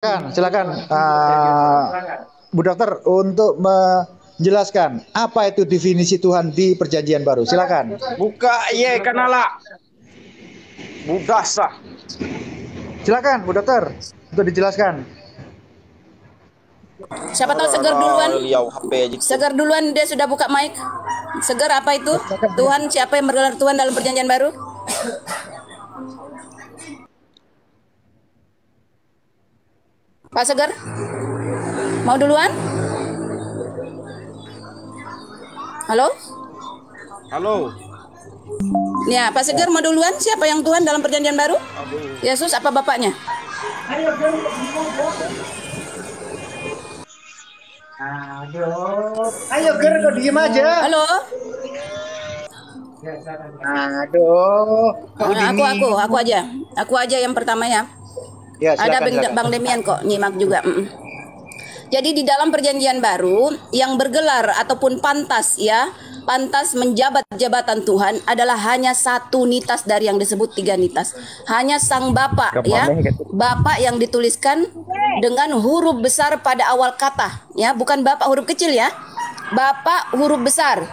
Silakan Bu Dokter untuk menjelaskan apa itu definisi Tuhan di Perjanjian Baru. Silakan. Buka ye kanala. Budasa. Silakan Bu Dokter untuk dijelaskan. Siapa tahu Segar duluan? Segar duluan, dia sudah buka mic. Segar, apa itu? Tuhan, siapa yang bergelar Tuhan dalam Perjanjian Baru? Pak Segar, mau duluan? Halo? Halo. Ya, Pak Segar mau duluan? Siapa yang Tuhan dalam Perjanjian Baru? Yesus apa bapaknya? Ayo Ger, kok diem aja. Halo? Aduh. Aku aja yang pertama ya. Ya, Ada silakan. Bang Demian kok nyimak juga. Jadi di dalam Perjanjian Baru yang bergelar ataupun pantas menjabat jabatan Tuhan adalah hanya satu nitas dari yang disebut tiga nitas. Hanya Sang Bapa Bapa yang dituliskan dengan huruf besar pada awal kata ya, bukan Bapa huruf kecil ya. Bapa huruf besar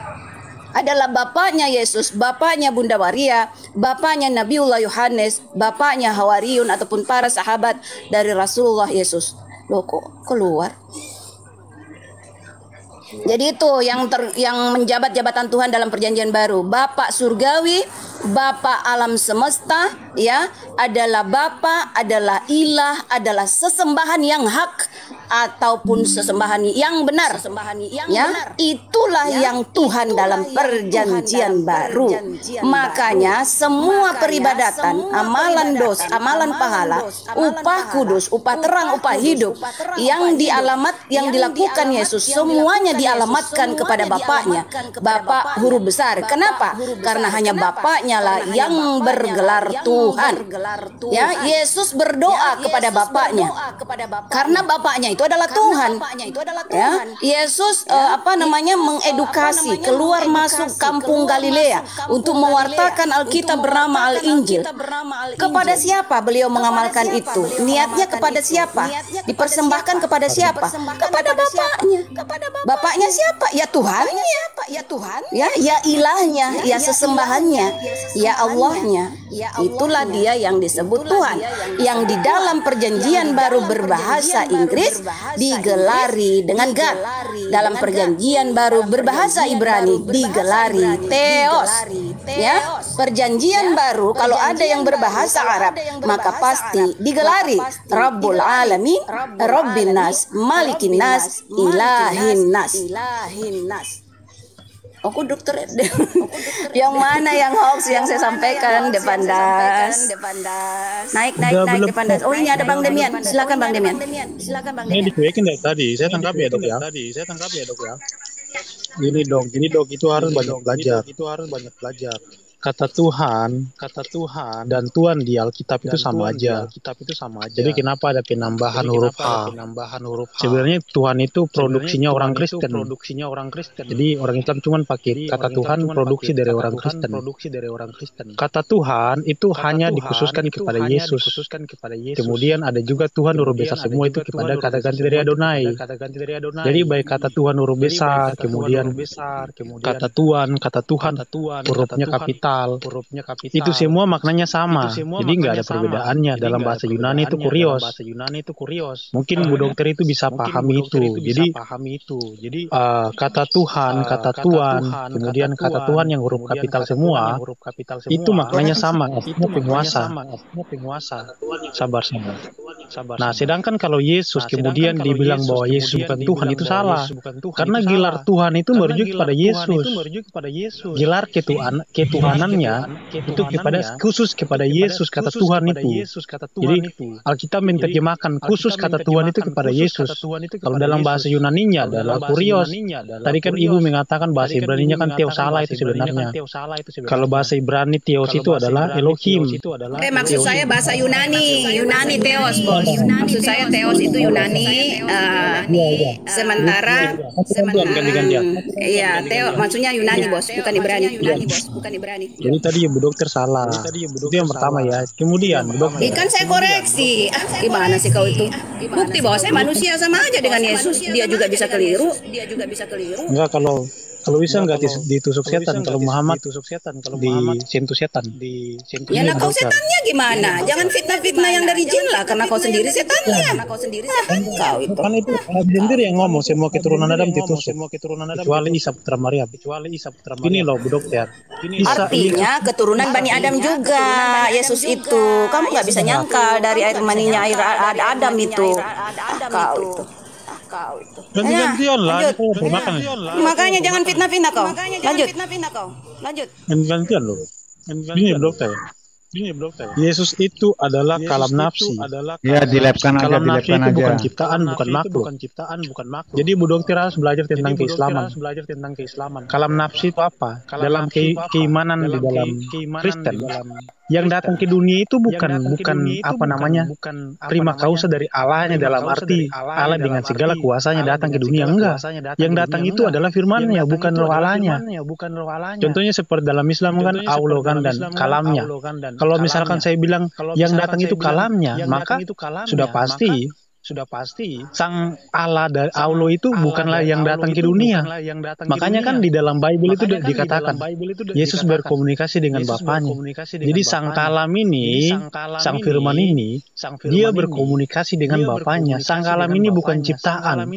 adalah bapaknya Yesus, bapaknya Bunda Maria, bapaknya Nabiullah Yohanes, bapaknya Hawariyun ataupun para sahabat dari Rasulullah Yesus. Loh, kok keluar? Jadi itu yang menjabat jabatan Tuhan dalam Perjanjian Baru. Bapa surgawi, Bapa alam semesta, ya, adalah Bapa, adalah ilah, adalah sesembahan yang hak ataupun sesembahan yang benar, itulah yang Tuhan dalam Perjanjian Baru. Makanya semua peribadatan, amalan dos, amalan pahala, upah kudus, upah terang, upah hidup yang dilakukan Yesus, semuanya dialamatkan kepada Bapaknya, Bapa huruf besar. Kenapa? Karena hanya Bapaknya lah yang bergelar Tuhan. Ya, Yesus berdoa kepada Bapaknya karena Bapaknya itu adalah Tuhan. Ya, Yesus mengedukasi keluar masuk kampung Galilea untuk mewartakan Alkitab bernama Al-Injil. Kepada siapa beliau mengamalkan itu? Niatnya kepada siapa? Dipersembahkan kepada siapa? Kepada Bapaknya. Bapaknya siapa? Ya Tuhannya. Ya ilahnya, ya sesembahannya, ya Allahnya. Itulah dia yang disebut Tuhan. Yang di dalam Perjanjian Baru berbahasa Inggris digelari dengan God. Dalam Perjanjian Baru berbahasa Ibrani digelari Theos. Ya, Perjanjian Baru kalau ada yang berbahasa Arab maka pasti digelari Rabbul Alamin, Rabbin Nas, Malikin Nas, Ilahin Nas. Aku dokter yang mana yang hoax yang saya sampaikan depan das. Naik depan das. Oh, ini ada Bang Demian. Silakan Bang Demian. Ini dicuekin dari tadi. Saya tangkap ya dok ya. Gini dok, itu harus banyak belajar. Kata Tuhan dan Tuhan di Alkitab itu sama aja. Jadi kenapa ada penambahan huruf H? Sebenarnya Tuhan itu produksinya orang Kristen. Jadi orang Islam cuma pakai kata Tuhan produksi dari orang Kristen. Kata Tuhan itu hanya dikhususkan kepada Yesus. Kemudian ada juga Tuhan huruf besar semua itu kepada kata ganti dari Adonai. Jadi baik kata Tuhan huruf besar, kemudian kata Tuhan hurufnya kapital. Itu semua maknanya sama. Jadi nggak ada perbedaannya. Dalam bahasa Yunani itu kurios. Mungkin Bu Dokter itu bisa pahami itu. Jadi kata Tuhan, kemudian kata Tuhan yang huruf kapital semua, itu maknanya sama. Artinya penguasa. Sabar. Nah, sedangkan kalau Yesus kemudian dibilang bahwa Yesus bukan Tuhan, itu salah. Karena gelar Tuhan itu merujuk kepada Yesus. Gelar ketuhanannya itu khusus kepada Yesus, kata Tuhan itu. Jadi Alkitab menerjemahkan khusus kata Tuhan itu kepada Yesus. Kalau dalam bahasa Yunaninya adalah kurios. Tadi kan Ibu mengatakan bahasa Ibraninya kan Theos, salah itu sebenarnya. Kalau bahasa Ibrani Theos itu adalah Elohim. Maksud saya bahasa Yunani Theos, Bos. Maksud saya teos itu Yunani, sementara iya, maksudnya Yunani bos, bukan Ibrani. Jadi tadi Bu Dokter salah. Itu yang pertama ya. Kemudian Bu Dokter. Kan saya koreksi. Gimana sih kau itu? Bukti bahwa saya manusia sama aja dengan Yesus. Dia juga bisa keliru. Enggak, kalau Isa nggak ditusuk setan, kalau Muhammad disentuh setan. Ya nah kau setannya gimana? Jangan fitnah-fitnah yang dari jin lah, karena kau sendiri setannya. Kau itu. Kan itu sendiri yang ngomong semua keturunan Adam ditusuk, kecuali Isa putra Maryam. Ini loh Bu Dokter. Artinya keturunan Bani Adam juga Yesus itu. Kamu nggak bisa nyangkal dari air maninya air Adam itu. Kau itu. Ganti-gantian lah. Makanya jangan fitnah-fitnah kau. Lanjut. Ganti-gantian loh. Ini Bu Dokter. Yesus itu adalah kalam nafsi. Ya, dilebkan aja, Kalam nafsi dilebkan itu aja. bukan ciptaan, bukan makhluk. Jadi Bu Dokter harus belajar tentang keislaman. Kalam nafsi itu apa? Dalam keimanan di dalam Kristen, yang datang ke dunia itu bukan apa namanya prima causa dari Allahnya, dalam arti Allah dengan segala kuasanya datang ke dunia, enggak. Yang datang itu adalah firman-Nya, bukan roh Allahnya. Contohnya seperti dalam Islam kan Allah kan dan kalamnya. Kalau misalkan saya bilang yang datang itu kalamnya, maka sudah pasti sang Allah dari Allah itu bukanlah yang datang ke dunia. Makanya kan di dalam Bible itu dikatakan Yesus berkomunikasi dengan Bapaknya. Jadi sang kalam ini, sang firman ini, dia berkomunikasi dengan Bapaknya. Sang kalam ini bukan ciptaan.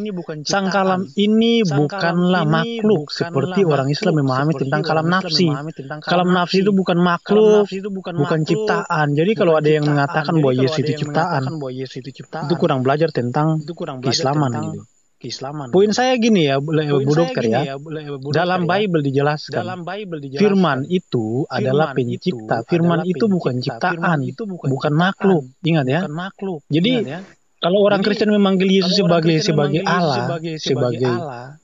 Sang kalam ini bukanlah makhluk seperti orang Islam memahami tentang kalam nafsi. Kalam nafsi itu bukan makhluk, bukan ciptaan. Jadi kalau ada yang mengatakan bahwa Yesus itu ciptaan, itu kurang belajar tentang keislaman gitu. Poin saya gini ya, Bu Dokter ya. Dalam Bible dijelaskan, firman itu adalah pencipta. Firman itu bukan ciptaan, bukan makhluk. Ingat ya. Jadi kalau orang Kristen memanggil Yesus sebagai Allah, sebagai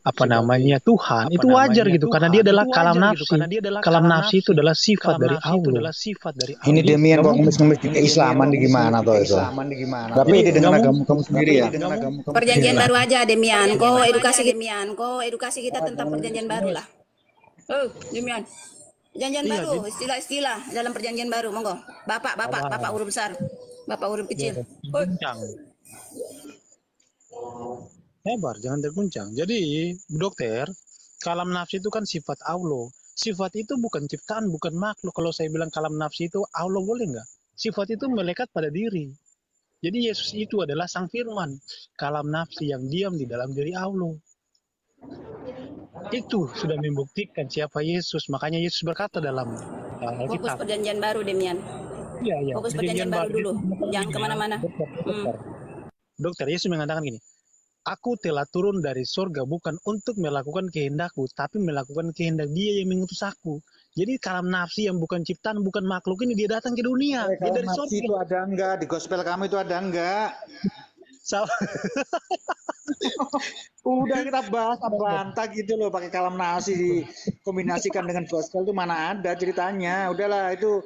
apa namanya Tuhan, itu wajar gitu, karena dia adalah kalam nafsi. Kalam nafsi itu adalah sifat dari Allah. Ini Demian kok ngemis-ngemis di keislaman di gimana tuh itu? Tapi ini dengan agama kamu sendiri ya. Perjanjian baru aja Demian. Kau edukasi kita tentang perjanjian baru lah. Oh, Demian. Perjanjian baru, istilah-istilah dalam perjanjian baru, monggo. Bapak huruf besar, Bapak huruf kecil. Sabar, jangan terguncang. Jadi, Bu Dokter, kalam nafsi itu kan sifat Allah. Sifat itu bukan ciptaan, bukan makhluk. Kalau saya bilang kalam nafsi itu Allah, boleh nggak? Sifat itu melekat pada diri. Jadi Yesus itu adalah sang firman, kalam nafsi yang diam di dalam diri Allah. Itu sudah membuktikan siapa Yesus. Makanya Yesus berkata dalam Fokus Alkitab. perjanjian baru Demian. Iya. Fokus perjanjian baru dulu, jangan kemana-mana. Dokter, Yesus mengatakan gini, Aku telah turun dari surga bukan untuk melakukan kehendakku, tapi melakukan kehendak Dia yang mengutus aku. Jadi kalam nafsi yang bukan ciptaan, bukan makhluk ini dia datang ke dunia. Dia dari Kalam nafsi surga. itu ada enggak? Di gospel kamu itu ada enggak? Udah kita bahas bantah gitu loh, pakai kalam nafsi dikombinasikan dengan gospel itu mana ada ceritanya. Udahlah, itu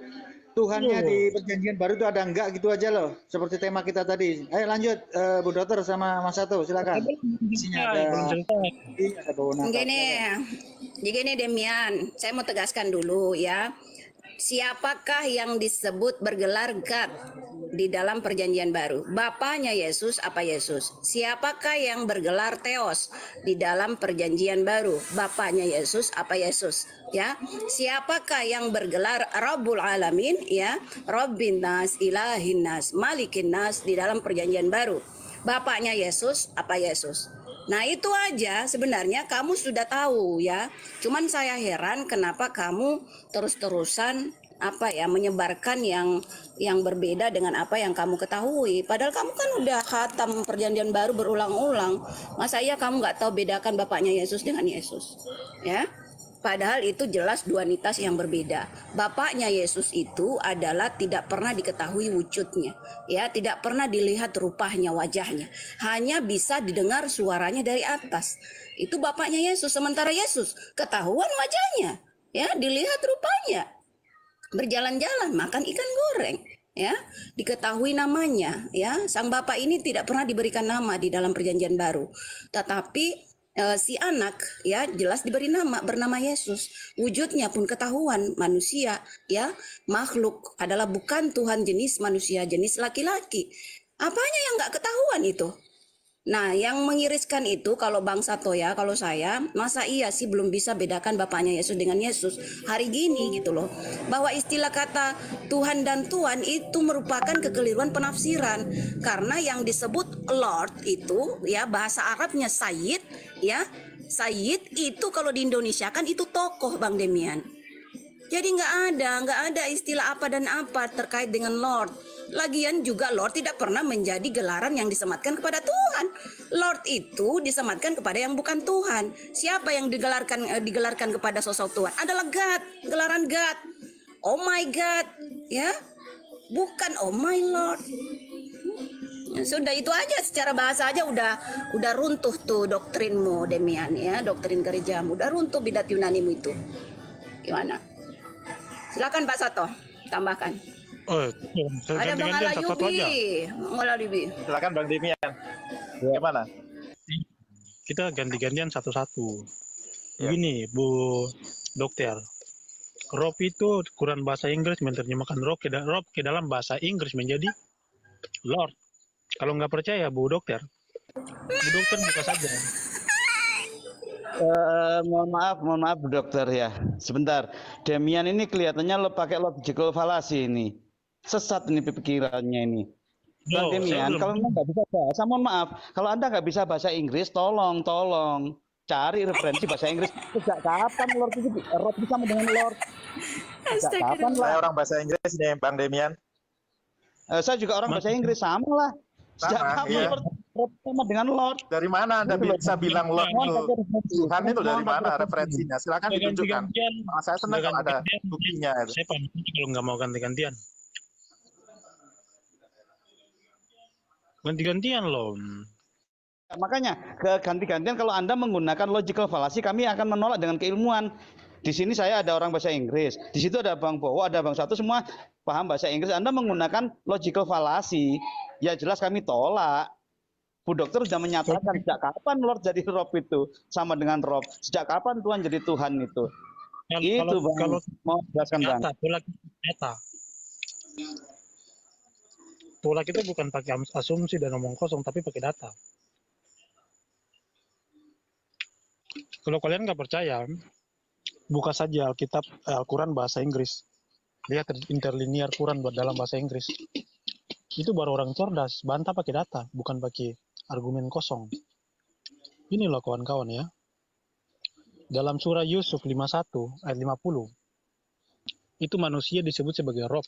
Tuhannya di perjanjian baru itu ada enggak gitu aja loh, seperti tema kita tadi. Ayo lanjut, Bu Dokter sama Mas Sato, silakan. Isinya ada Gini Demian, saya mau tegaskan dulu ya. Siapakah yang disebut bergelar God di dalam perjanjian baru? Bapaknya Yesus apa Yesus? Siapakah yang bergelar Theos di dalam perjanjian baru? Bapaknya Yesus apa Yesus? Ya, siapakah yang bergelar Rabbul Alamin? Ya, Rabbin Nas, Ilahin Nas, Malikin Nas di dalam perjanjian baru? Bapaknya Yesus apa Yesus? Nah itu aja sebenarnya kamu sudah tahu ya. Cuman saya heran kenapa kamu terus-terusan menyebarkan yang berbeda dengan apa yang kamu ketahui. Padahal kamu kan udah khatam perjanjian baru berulang-ulang. Masa iya kamu nggak tahu bedakan bapaknya Yesus dengan Yesus? Ya. Padahal itu jelas dualitas yang berbeda. Bapaknya Yesus itu adalah tidak pernah diketahui wujudnya, ya, tidak pernah dilihat rupanya, wajahnya. Hanya bisa didengar suaranya dari atas. Itu bapaknya Yesus. Sementara Yesus ketahuan wajahnya, ya, dilihat rupanya. Berjalan-jalan makan ikan goreng, ya, diketahui namanya, ya. Sang Bapa ini tidak pernah diberikan nama di dalam perjanjian baru, tetapi si anak, ya, jelas diberi nama, bernama Yesus. Wujudnya pun ketahuan, manusia, ya, makhluk, adalah bukan Tuhan jenis manusia, jenis laki-laki. Apanya yang nggak ketahuan itu? Nah, yang mengiriskan itu kalau Bang Sato, ya, kalau saya, masa iya sih belum bisa bedakan bapaknya Yesus dengan Yesus hari gini gitu loh. Bahwa istilah kata Tuhan dan Tuan itu merupakan kekeliruan penafsiran. Karena yang disebut Lord itu, ya, bahasa Arabnya Sayyid, ya. Sayyid itu kalau di Indonesia kan itu tokoh, Bang Demian. Jadi nggak ada istilah apa dan apa terkait dengan Lord. Lagian juga Lord tidak pernah menjadi gelaran yang disematkan kepada Tuhan. Lord itu disematkan kepada yang bukan Tuhan. Siapa yang digelarkan kepada sosok Tuhan? Adalah God, gelaran God. Oh my God, ya, bukan oh my Lord. Sudah itu aja, secara bahasa aja udah runtuh tuh doktrinmu, Demian, ya, doktrin gerejamu udah runtuh, bidat Yunanimu itu. Gimana? Silakan Pak Sato, tambahkan. Oh, Ada Bang Alayubi. Silakan Bang Demian. Gimana? Kita ganti-gantian satu-satu. Ya. Begini, Bu Dokter. Rob itu Quran bahasa Inggris menerjemahkan Rob ke dalam bahasa Inggris menjadi Lord. Kalau nggak percaya, Bu Dokter buka saja. Mohon maaf Bu Dokter ya. Sebentar. Demian ini kelihatannya lo pakai logical fallacy ini. Sesat ini pikirannya ini. Bang Demian, kalau Anda nggak bisa bahasa, mohon maaf. Kalau Anda nggak bisa bahasa Inggris, tolong cari referensi bahasa Inggris. Sejak kapan Lord itu sama dengan Lord? Sejak kapan Saya lah? orang bahasa Inggris nih, Bang Demian. Saya juga orang bahasa Inggris, sama lah. Sejak Sama, kapan iya. Lord sama dengan Lord? Dari mana Anda bisa bilang Lord itu Tuhan itu dari mana referensinya? Silakan ditunjukkan. Saya senang kalau ada buktinya. Saya pamit kalau nggak mau ganti-gantian. Ganti-gantian loh. Makanya ganti-gantian kalau Anda menggunakan logical fallacy, kami akan menolak dengan keilmuan. Di sini saya ada orang bahasa Inggris, di situ ada Bang Bowo, ada Bang Satu, semua paham bahasa Inggris. Anda menggunakan logical fallacy, ya jelas kami tolak. Bu Dokter sudah menyatakan sejak kapan Lord jadi Rob itu sama dengan Rob. Sejak kapan Tuhan jadi Tuhan itu? Itu Bang, kalau mau jelaskan Bang. Data. Pola kita bukan pakai asumsi dan omong kosong, tapi pakai data. Kalau kalian nggak percaya, buka saja Alkitab, Al-Quran bahasa Inggris. Lihat interlinear Quran buat dalam bahasa Inggris. Itu baru orang cerdas, bantah pakai data, bukan pakai argumen kosong. Ini loh kawan-kawan ya. Dalam surah Yusuf 51 ayat 50, itu manusia disebut sebagai Rob.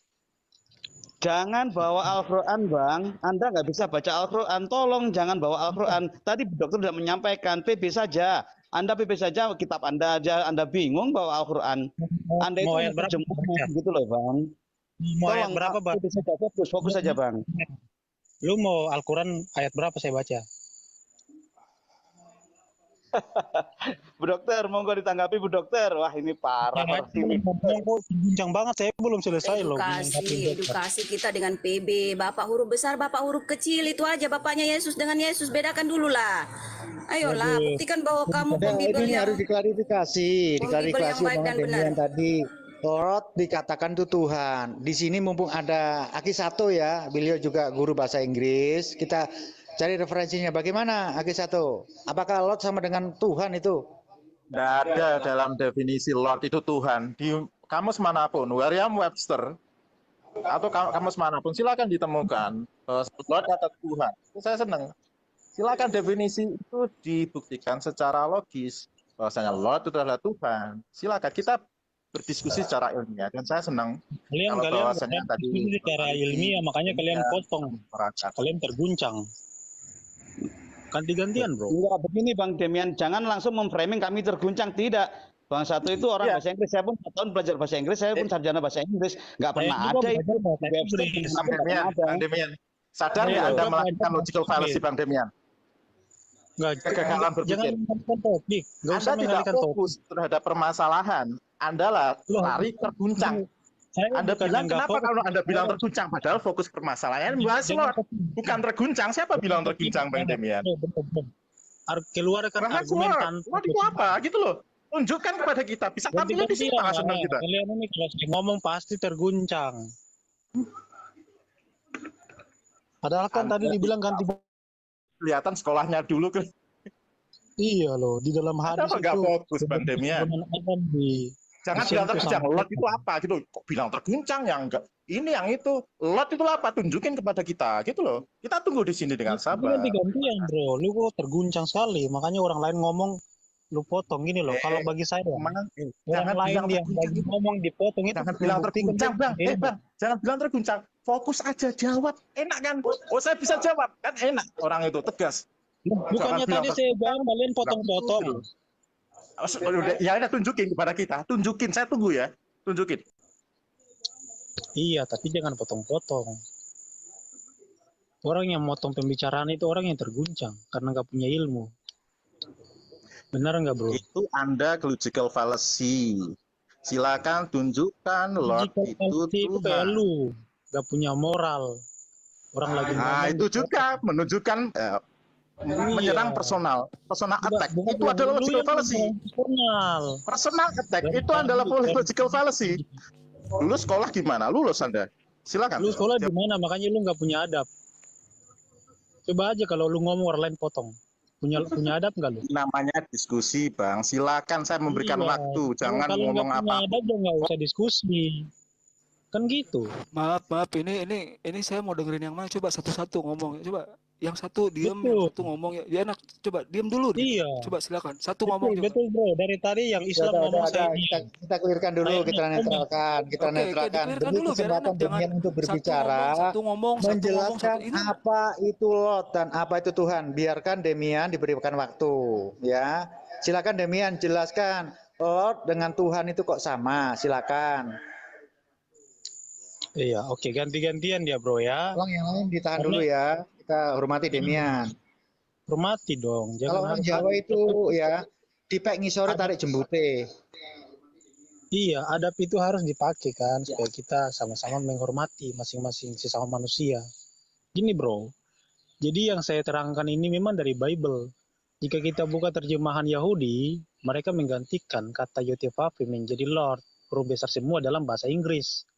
Jangan bawa Al-Quran Bang, Anda nggak bisa baca Al-Quran, tolong jangan bawa Al-Quran. Tadi Bu Dokter sudah menyampaikan, PB saja. Anda PB saja, kitab Anda aja, Anda bingung bawa Al-Quran. Anda itu terjemah gitu loh Bang. Mau ayat Tolong berapa, Bang? PB saja, fokus saja Bang. Lu mau Al-Quran ayat berapa saya baca? Bu Dokter, monggo ditanggapi Bu Dokter. Wah ini parah. Bincang banget, saya belum selesai loh. Edukasi kita dengan PB, Bapak huruf besar, Bapak huruf kecil, itu aja bapaknya Yesus dengan Yesus, bedakan dulu lah. Ayolah, buktikan bahwa kamu pembibel ini yang harus diklarifikasi yang baik dan benar. Tadi Lord dikatakan itu Tuhan. Di sini mumpung ada Aki Sato ya, beliau juga guru bahasa Inggris. Kita cari referensinya. Bagaimana Aki Sato? Apakah Lord sama dengan Tuhan itu? Tidak ada dalam definisi Lord itu Tuhan. Di kamus manapun, Merriam-Webster atau kamus manapun, silakan ditemukan Lord kata Tuhan. Saya senang. Silakan definisi itu dibuktikan secara logis bahwasanya Lord itu adalah Tuhan. Silakan kita berdiskusi secara ilmiah dan saya senang kalian bahwasanya tadi secara ilmiah, makanya kalian potong, kalian terguncang. Ganti-gantian bro. Enggak begini Bang Demian, jangan langsung memframing kami terguncang, tidak. Bang Satu itu orang bahasa Inggris, saya pun 4 tahun belajar bahasa Inggris, saya pun sarjana bahasa Inggris, nggak pernah ada itu. Bang Demian, sadar nggak Anda melakukan logical fallacy Bang Demian? Kegagalan berpikir. Anda tidak fokus terhadap permasalahan, Anda lari terguncang. Saya Anda bukan bilang yang nggak kenapa fokus. kalau Anda bilang terguncang padahal fokus permasalahan bahas Lord. Bukan terguncang. Siapa bilang terguncang Bang Demian? Keluarkan Karena argumen keluar. tanpa Lord itu apa gitu loh. Tunjukkan kepada kita. Bisa tampilnya di sini ganti-gantian Pak Hasan lah. kita. Kalian ini kalau saya ngomong pasti terguncang. Padahal kan Anda tadi dibilang ganti. Kelihatan sekolahnya dulu ke. Iya loh, di dalam hadis Kenapa nggak itu fokus Bang Demian? Adam Jangan bilang terguncang. Lot itu apa gitu. Kok bilang terguncang yang enggak? Ini yang itu. Lot itu apa? Tunjukin kepada kita gitu loh. Kita tunggu di sini dengan sabar. Ganti-gantian bro, lu kok terguncang sekali. Makanya orang lain ngomong, lu potong gini loh. Kalau bagi saya, orang lain yang lagi ngomong dipotong itu. Jangan bilang terguncang bang. Bang, jangan bilang terguncang. Fokus aja jawab. Enak kan? Oh saya bisa jawab kan enak. Orang itu tegas. Bukannya tadi saya jawab, kalian potong-potong. Ya udah tunjukin kepada kita. Tunjukin, saya tunggu ya. Tunjukin. Iya, tapi jangan potong-potong. Orang yang motong pembicaraan itu orang yang terguncang karena nggak punya ilmu. Benar nggak bro? Itu Anda logical fallacy. Silakan tunjukkan Lord itu kayak lu nggak punya moral. Orang lagi itu juga menunjukkan menyerang personal attack itu adalah logical fallacy. Personal attack itu adalah logical fallacy. Dulu sekolah gimana? Lulus Anda? Silakan. Lu sekolah di mana? Makanya lu nggak punya adab. Coba aja kalau lu ngomong orang lain potong. Punya adab nggak lu? Namanya diskusi Bang. Silakan saya memberikan waktu. Jangan kalau ngomong apa. Kalau adab nggak usah diskusi. Kan gitu. Maaf, ini saya mau dengerin yang mana? Coba satu-satu ngomong. Coba yang satu diem, yang satu ngomong ya enak. Coba diem dulu. Iya. Coba silakan. Satu ngomong. Betul bro. Dari tadi yang Islam ngomong saya kita clearkan dulu, kita netralkan, Beri kesempatan Demian untuk berbicara, menjelaskan apa itu Lot dan apa itu Tuhan. Biarkan Demian diberikan waktu, ya. Silakan Demian jelaskan Lot dengan Tuhan itu kok sama. Silakan. Iya, oke, ganti-gantian dia bro ya. Tolong yang lain ditahan dulu ya. Kita hormati Demian. Hormati dong. Kalau orang Jawa itu ya dipek ngisore tarik jembute. Iya, adab itu harus dipakai kan supaya kita sama-sama menghormati masing-masing sesama manusia. Gini bro, jadi yang saya terangkan ini memang dari Bible. Jika kita buka terjemahan Yahudi, mereka menggantikan kata Yotevave menjadi Lord. Huruf besar semua dalam bahasa Inggris.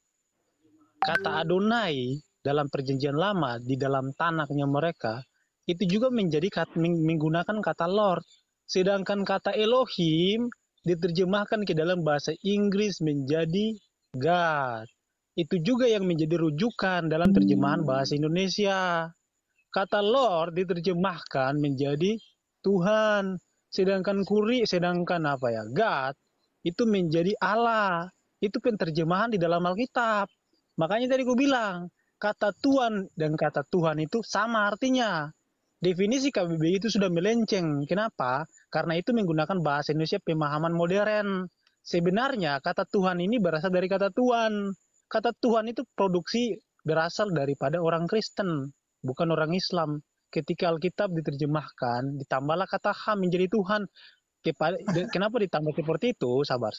Kata Adonai dalam perjanjian lama di dalam tanahnya mereka itu juga menggunakan kata Lord. Sedangkan kata Elohim diterjemahkan ke dalam bahasa Inggris menjadi God. Itu juga yang menjadi rujukan dalam terjemahan bahasa Indonesia. Kata Lord diterjemahkan menjadi Tuhan. Sedangkan God itu menjadi Allah. Itu penterjemahan di dalam Alkitab. Makanya tadi gue bilang, kata Tuhan dan kata Tuhan itu sama artinya. Definisi KBBI itu sudah melenceng. Kenapa? Karena itu menggunakan bahasa Indonesia pemahaman modern. Sebenarnya kata Tuhan ini berasal dari kata Tuhan. Kata Tuhan itu produksi berasal daripada orang Kristen, bukan orang Islam. Ketika Alkitab diterjemahkan, ditambahlah kata H menjadi Tuhan. Kenapa ditambah seperti itu? Sabar.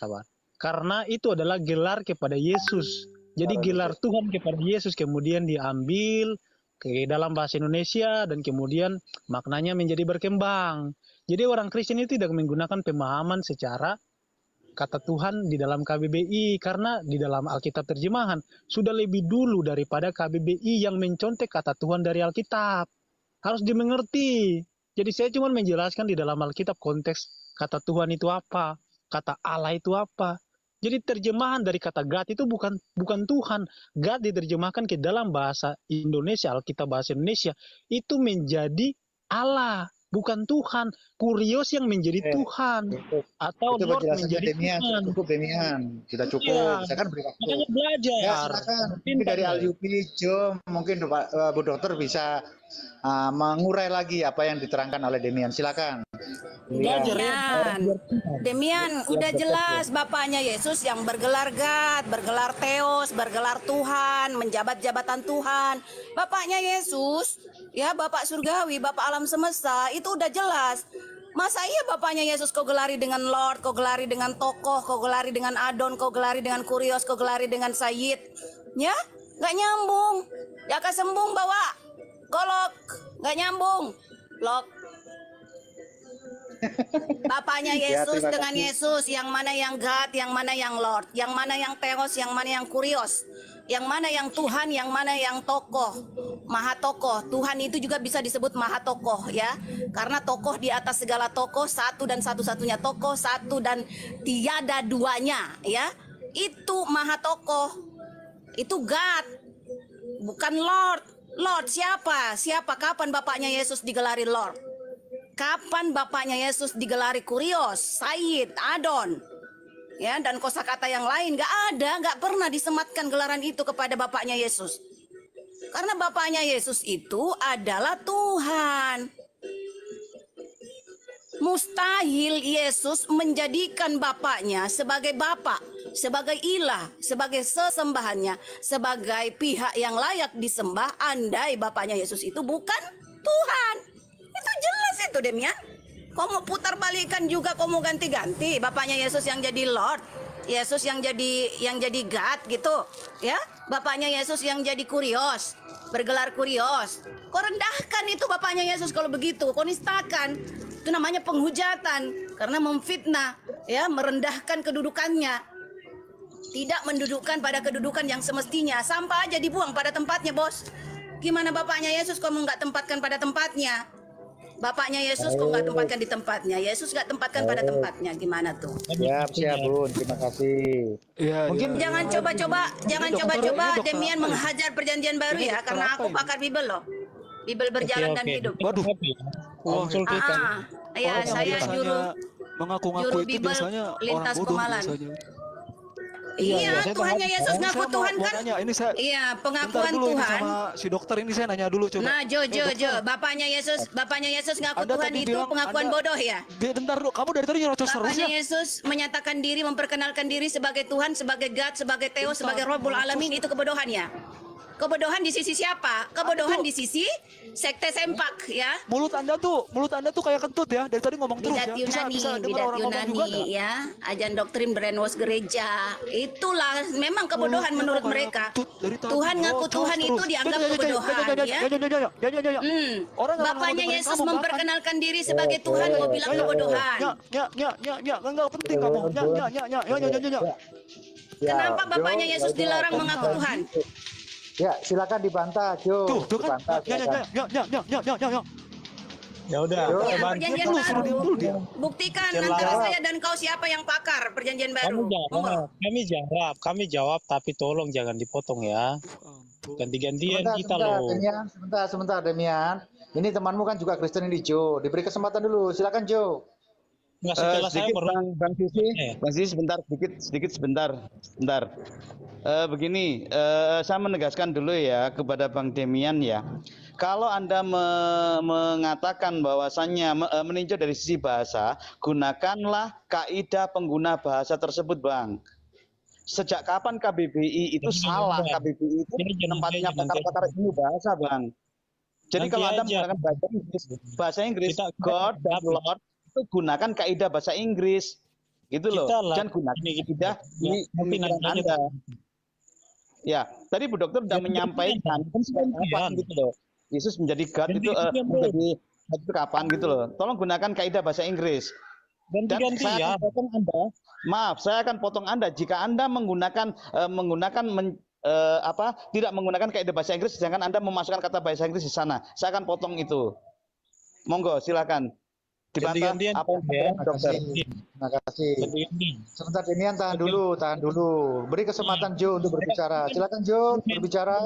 Karena itu adalah gelar kepada Yesus. Jadi gelar Tuhan kepada Yesus kemudian diambil ke dalam bahasa Indonesia dan kemudian maknanya menjadi berkembang. Jadi orang Kristen itu tidak menggunakan pemahaman secara kata Tuhan di dalam KBBI karena di dalam Alkitab terjemahan sudah lebih dulu daripada KBBI yang mencontek kata Tuhan dari Alkitab. Harus dimengerti. Jadi saya cuma menjelaskan di dalam Alkitab konteks kata Tuhan itu apa, kata Allah itu apa. Jadi terjemahan dari kata God itu bukan Tuhan. God diterjemahkan ke dalam bahasa Indonesia, Alkitab bahasa Indonesia, itu menjadi Allah, bukan Tuhan. Kurios yang menjadi Tuhan. Atau itu Lord menjadi Demian, Tuhan. Cukup Demian, sudah cukup. Iya. Saya kan beri waktu. Makanya belajar. Ya, silakan. Mungkin dari Al-Yupi, Jo, mungkin Bu Dokter bisa mengurai lagi apa yang diterangkan oleh Demian. Silakan. Demian, udah jelas bapaknya Yesus yang bergelar God, bergelar Theos, bergelar Tuhan, menjabat jabatan Tuhan. Bapaknya Yesus, ya Bapak Surgawi, Bapak alam semesta, itu udah jelas. Masa iya bapaknya Yesus kau gelari dengan Lord, kau gelari dengan tokoh, kau gelari dengan Adon, kau gelari dengan Kurios, kau gelari dengan Sayyid? Ya, nggak nyambung. Ya kesembung bawa golok, nggak nyambung. Lok. Bapaknya Yesus terima dengan kasih. Yesus, yang mana yang God, yang mana yang Lord, yang mana yang Theos, yang mana yang Kurios, yang mana yang Tuhan, yang mana yang tokoh, Maha Tokoh. Tuhan itu juga bisa disebut Maha Tokoh ya, karena tokoh di atas segala tokoh, satu dan satu-satunya tokoh, satu dan tiada duanya ya. Itu Maha Tokoh, itu God, bukan Lord. Lord siapa? Siapa? Kapan bapaknya Yesus digelari Lord? Kapan bapaknya Yesus digelari Kurios, Sayyid, Adon, ya, dan kosakata yang lain? Nggak pernah disematkan gelaran itu kepada bapaknya Yesus. Karena bapaknya Yesus itu adalah Tuhan. Mustahil Yesus menjadikan bapaknya sebagai bapak, sebagai ilah, sebagai sesembahannya, sebagai pihak yang layak disembah, andai bapaknya Yesus itu bukan Tuhan. Itu jelas itu, Demian. Kau mau putar balikan juga, kau mau ganti-ganti bapaknya Yesus yang jadi Lord, Yesus yang jadi God gitu ya, bapaknya Yesus yang jadi Kurios, bergelar Kurios. Kau rendahkan itu bapaknya Yesus kalau begitu, kau nistakan. Itu namanya penghujatan, karena memfitnah ya, merendahkan kedudukannya, tidak mendudukkan pada kedudukan yang semestinya. Sampah aja dibuang pada tempatnya, bos. Gimana bapaknya Yesus kamu nggak tempatkan pada tempatnya? Bapaknya Yesus kok nggak tempatkan di tempatnya? Yesus nggak tempatkan pada tempatnya, gimana tuh? Siap, Bun. Terima kasih. Iya, Mungkin iya. Jangan coba-coba, jangan dokter, coba-coba ini dokter Demian apa ya? menghajar perjanjian baru Ini ya, dokter karena apa aku ini? pakar Bible loh. Bible berjalan dan hidup. Waduh. Konsul Wah, kita. Ah, ya orang yang saya biasanya juru mengaku-ngaku juru itu Bible biasanya orang lintas bodoh pemalan. biasanya. Iya, saya Tuhannya Yesus Ini ngaku saya mau Tuhan kan? nanya, ini saya Iya, bentar pengakuan dulu ini Tuhan. sama si dokter ini saya nanya dulu coba. Nah, Jo, Dokter, bapaknya Yesus ngaku Anda Tuhan tadi itu bilang pengakuan Anda- bodoh ya? bentar dulu, kamu dari tadi nyerocos terus Bapaknya ya? Yesus menyatakan diri, memperkenalkan diri sebagai Tuhan, sebagai God, sebagai Theos, sebagai Rabbul Alamin, itu kebodohan ya? Kebodohan di sisi siapa? Kebodohan di sisi sekte sempak ya. Mulut Anda tuh kayak kentut ya. Dari tadi ngomong terus Bidat ya. Bisa Yunani, dengar bidat orang ngomong juga Yunani nggak? ya, ajan doktrin brainwash gereja. Itulah memang kebodohan Mulutnya menurut kok kayak mereka. kentut dari tadi Tuhan ngaku nyerocos Tuhan itu terus. dianggap Jangan, kebodohan ya. jangan. Orang nggak Bapaknya dengerin Yesus kamu, bahkan. memperkenalkan diri sebagai Tuhan, mau bilang kebodohan. Nggak penting kamu. Kenapa bapaknya Yesus dilarang Ya, mengaku Tuhan? Ya, silakan dibantah, Jo. Tuh kan? Dibantah, silakan. Ya udah, Yo. saya Ya, bantu. perjanjian Dulu, suruh baru. diam dulu dia. Buktikan Jelas. antara saya dan kau siapa yang pakar perjanjian baru. Monggo. Kami jawab, tapi tolong jangan dipotong ya. Ganti-gantian kita loh. Demian. Sebentar, Demian. Ini temanmu kan juga Kristen ini, Jo. Diberi kesempatan dulu. Silakan, Jo. Nggak, setelah saya Sedikit baru Bang Sisi, Bang Sisi sebentar. Begini, saya menegaskan dulu ya kepada Bang Demian ya. Kalau Anda mengatakan bahwasannya meninjau dari sisi bahasa, gunakanlah kaidah pengguna bahasa tersebut, Bang. Sejak kapan KBBI itu Jadi salah? jangan. KBBI itu Jadi jangan tempatnya jangan pakar-pakar ilmu bahasa, Bang. Jadi Nanti kalau Anda aja. menggunakan bahasa Inggris, Kita- God dan kita- Lord, itu gunakan kaidah bahasa Inggris. Gitu loh. Kita lah. Jangan gunakan Ini gitu. kaidah di Ya, mungkin pemikiran adanya Anda. Ya, tadi Bu Dokter sudah Yang menyampaikan kapan gitu loh. Yesus menjadi God itu menjadi God itu kapan gitu loh. Tolong gunakan kaidah bahasa Inggris. Dan saya ganti-gantian. akan potong Anda. Maaf, saya akan potong Anda jika Anda tidak menggunakan kaidah bahasa Inggris sedangkan Anda memasukkan kata bahasa Inggris di sana. Saya akan potong itu. Monggo, silakan. Dibantah Ganti-gantian, apa yang ya. Dokter. Terima kasih. Ganti-gantian. Sebentar, Demian, tahan dulu. Beri kesempatan, Jo, untuk berbicara. Silakan, Jo, berbicara.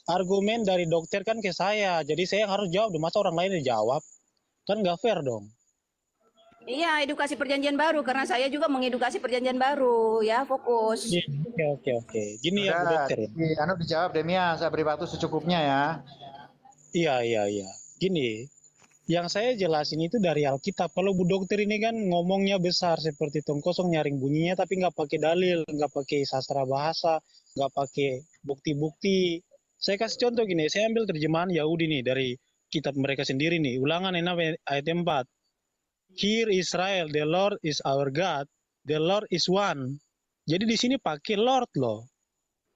Argumen dari dokter kan ke saya, jadi saya yang harus jawab. Masa orang lain yang jawab? Kan nggak fair dong. Iya, edukasi perjanjian baru karena saya juga mengedukasi perjanjian baru ya, fokus. Iya, Oke. Gini ya Bu Udah, dokter ya. Anu dijawab, Demian. Saya beri waktu secukupnya ya. Iya. Gini, yang saya jelasin itu dari Alkitab. Kalau Bu Dokter ini kan ngomongnya besar seperti tong kosong nyaring bunyinya, tapi nggak pakai dalil, nggak pakai sastra bahasa, nggak pakai bukti-bukti. Saya kasih contoh gini, saya ambil terjemahan Yahudi nih dari kitab mereka sendiri nih, Ulangan 6 ayat 4. Hear Israel, the Lord is our God, the Lord is one. Jadi di sini pakai Lord loh.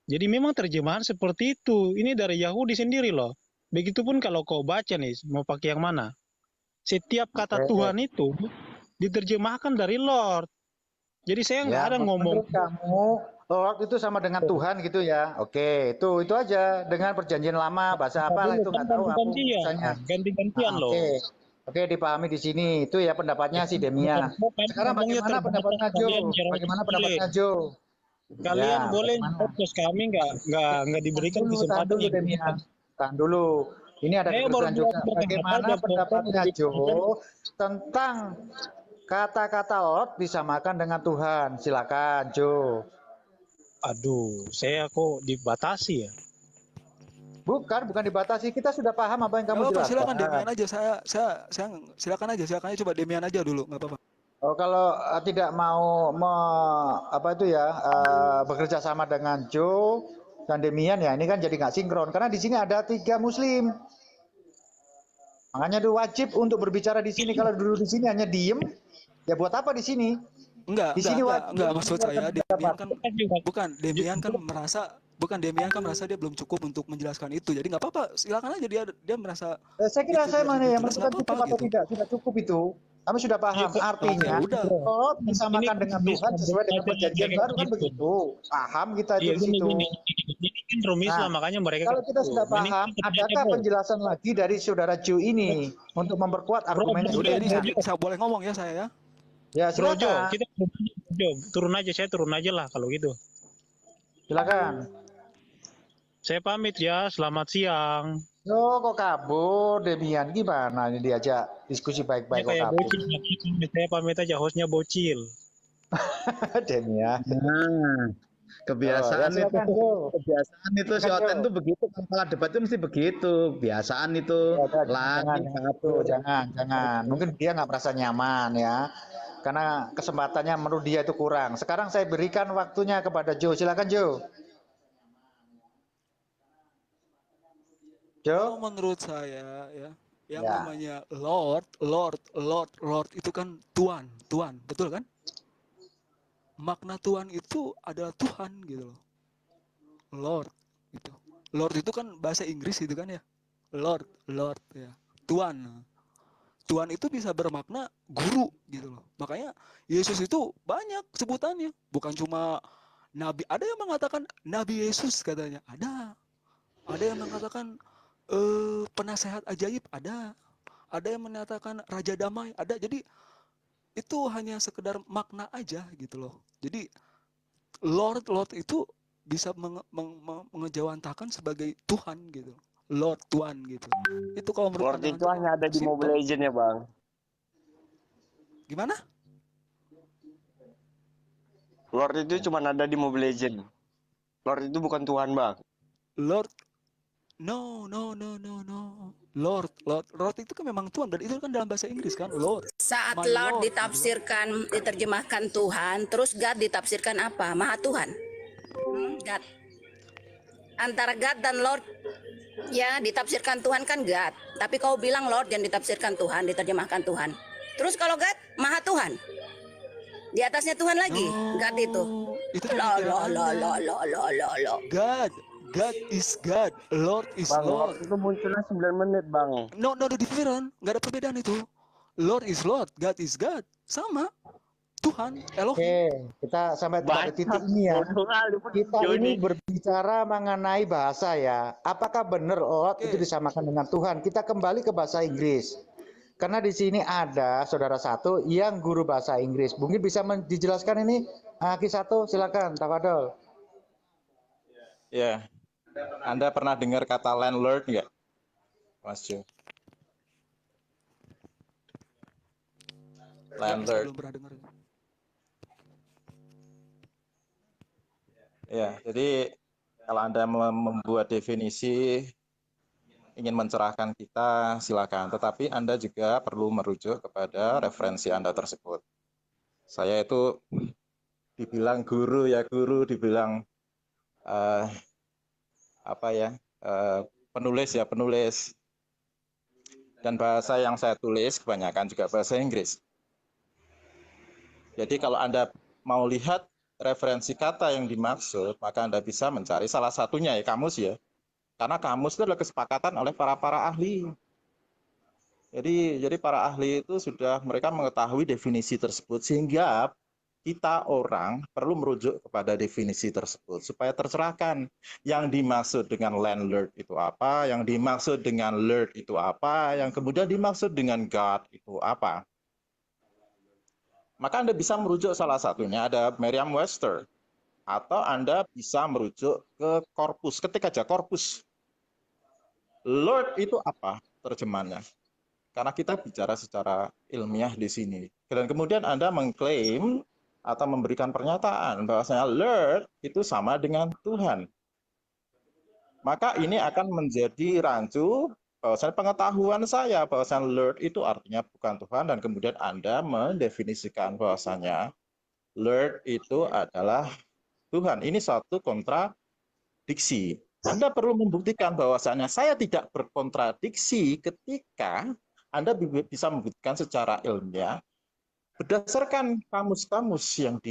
Jadi memang terjemahan seperti itu. Ini dari Yahudi sendiri loh. Begitupun kalau kau baca nih, mau pakai yang mana? Setiap kata Tuhan itu diterjemahkan dari Lord. Jadi saya nggak ada ngomong. Menurut kamu Lord itu sama dengan Tuhan gitu ya? Oke, itu aja. Dengan perjanjian lama bahasa apa itu nggak tahu aku misalnya. Ganti-gantian loh. Oke, dipahami di sini. Itu ya pendapatnya si Demia. Sekarang bagaimana pendapatnya Jo? Bagaimana pendapatnya Jo? Kalian boleh podcast kami nggak diberikan kesempatan. Tahan dulu Demia. Tahan dulu. Ini ada keterangan juga. Bagaimana pendapatnya Jo tentang kata-kata Lord disamakan dengan Tuhan? Silakan Jo. Aduh, saya kok dibatasi ya? Bukan dibatasi. Kita sudah paham apa yang kamu jelaskan. Silakan Demian aja. Saya silakan aja coba Demian aja dulu, nggak apa-apa. Oh, kalau tidak mau bekerja sama dengan Joe dan Demian ya ini kan jadi nggak sinkron karena di sini ada 3 Muslim. Makanya itu wajib untuk berbicara di sini. Kalau dulu di sini hanya diem, ya buat apa di sini? Enggak maksud saya Demian kan merasa dia belum cukup untuk menjelaskan itu. Jadi nggak apa-apa, silakan aja dia merasa. Saya kira saya mana yang menentukan cukup atau tidak cukup itu. Kami sudah paham artinya. Kalau disamakan dengan Tuhan sesuai dengan perjanjian baru kan begitu. Paham kita itu di situ. Ini kan rumis lah, makanya mereka. Kalau kita sudah paham, adakah penjelasan lagi dari saudara Ju ini untuk memperkuat argumennya? Udah ini saya boleh ngomong ya saya ya. Ya silakan. Kita turun aja, saya turun aja lah kalau gitu. Silakan. Saya pamit ya, selamat siang. Kok kabur Demian, gimana ini diajak diskusi baik-baik kok kabur. Saya pamit aja, hostnya bocil. Demian. Kebiasaan itu Shoten tuh begitu, kalau debat itu mesti begitu, kebiasaan itu. Jangan. Mungkin dia nggak merasa nyaman ya, karena kesempatannya menurut dia itu kurang. Sekarang saya berikan waktunya kepada Joe. Silakan Joe. Kalau menurut saya ya, yang namanya Lord itu kan Tuhan, betul kan? Makna Tuhan itu adalah Tuhan gitu loh. Lord gitu. Lord itu kan bahasa Inggris gitu kan ya. Lord ya. Tuhan itu bisa bermakna guru gitu loh. Makanya Yesus itu banyak sebutannya, bukan cuma nabi. Ada yang mengatakan Nabi Yesus katanya, ada yang mengatakan penasehat ajaib, ada yang menyatakan Raja Damai, ada. Jadi itu hanya sekedar makna aja gitu loh. Jadi Lord itu bisa mengejawantakan sebagai Tuhan gitu. Lord Tuhan gitu. Itu kalau menurut Lord itu hanya ada di Mobile Legends ya Bang. Gimana? Lord itu cuma ada di Mobile Legends. Lord itu bukan Tuhan Bang. Lord No. Lord itu kan memang Tuhan, dan itu kan dalam bahasa Inggris kan, Lord. Saat Lord ditafsirkan, diterjemahkan Tuhan, terus God ditafsirkan apa? Maha Tuhan. God. Antara God dan Lord, ya ditafsirkan Tuhan kan God. Tapi kau bilang Lord yang ditafsirkan Tuhan, diterjemahkan Tuhan. Terus kalau God, Maha Tuhan. Di atasnya Tuhan lagi, God itu. Lo. God is God, Lord is Bang, Lord. Itu munculnya 9 menit Bang. No, different. Nggak ada perbedaan itu. Lord is Lord, God is God. Sama. Tuhan, Elohim. Kita sampai pada titik ini ya. Kita ini berbicara mengenai bahasa ya. Apakah benar Lord itu disamakan dengan Tuhan? Kita kembali ke bahasa Inggris. Karena di sini ada saudara satu yang guru bahasa Inggris. Mungkin bisa dijelaskan ini. Ki1, silakan, tafadhol. Ya. Anda pernah dengar kata landlord nggak, Mas Jo? Landlord. Belum pernah dengar. Ya, jadi kalau Anda membuat definisi ingin mencerahkan kita, silakan. Tetapi Anda juga perlu merujuk kepada referensi Anda tersebut. Saya itu dibilang guru, dibilang penulis. Dan bahasa yang saya tulis kebanyakan juga bahasa Inggris. Jadi kalau Anda mau lihat referensi kata yang dimaksud, maka Anda bisa mencari salah satunya ya kamus ya. Karena kamus itu adalah kesepakatan oleh para ahli. Jadi para ahli itu sudah mereka mengetahui definisi tersebut sehingga kita orang perlu merujuk kepada definisi tersebut supaya tercerahkan yang dimaksud dengan landlord itu apa, yang dimaksud dengan lord itu apa, yang kemudian dimaksud dengan God itu apa. Maka Anda bisa merujuk salah satunya ada Merriam-Webster atau Anda bisa merujuk ke korpus, ketik aja korpus. Lord itu apa terjemahannya? Karena kita bicara secara ilmiah di sini. Dan kemudian Anda mengklaim atau memberikan pernyataan bahwasanya Lord itu sama dengan Tuhan. Maka ini akan menjadi rancu bahwasanya pengetahuan saya bahwasanya Lord itu artinya bukan Tuhan, dan kemudian Anda mendefinisikan bahwasanya Lord itu adalah Tuhan. Ini suatu kontradiksi. Anda perlu membuktikan bahwasanya saya tidak berkontradiksi ketika Anda bisa membuktikan secara ilmiah berdasarkan kamus-kamus yang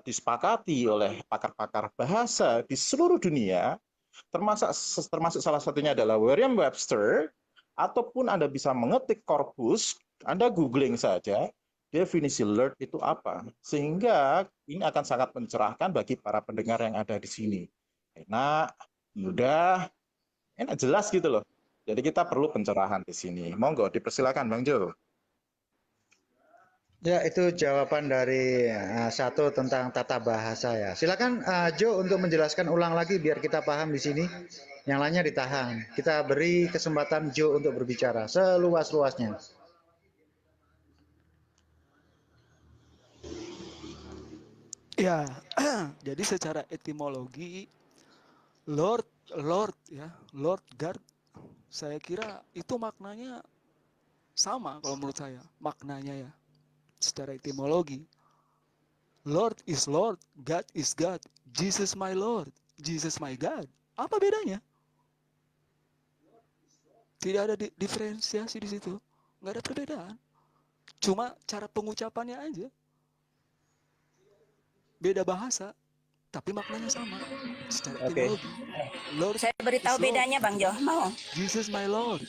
disepakati oleh pakar-pakar bahasa di seluruh dunia, termasuk salah satunya adalah Merriam-Webster, ataupun Anda bisa mengetik korpus, Anda googling saja definisi Lord itu apa, sehingga ini akan sangat mencerahkan bagi para pendengar yang ada di sini. Enak, mudah, enak, jelas gitu loh. Jadi kita perlu pencerahan di sini. Monggo dipersilakan Bang Jo. Ya, itu jawaban dari satu tentang tata bahasa ya. Silakan Jo untuk menjelaskan ulang lagi biar kita paham di sini. Yang lainnya ditahan. Kita beri kesempatan Jo untuk berbicara seluas-luasnya. Ya, jadi secara etimologi Lord ya, Lord God, saya kira itu maknanya sama kalau menurut saya, maknanya ya. Secara etimologi, Lord is Lord, God is God, Jesus my Lord, Jesus my God. Apa bedanya? Tidak ada diferensiasi di situ, nggak ada perbedaan. Cuma cara pengucapannya aja, beda bahasa, tapi maknanya sama. Secara etimologi, Lord. Saya beritahu bedanya Bang Jo, mau? Jesus my Lord.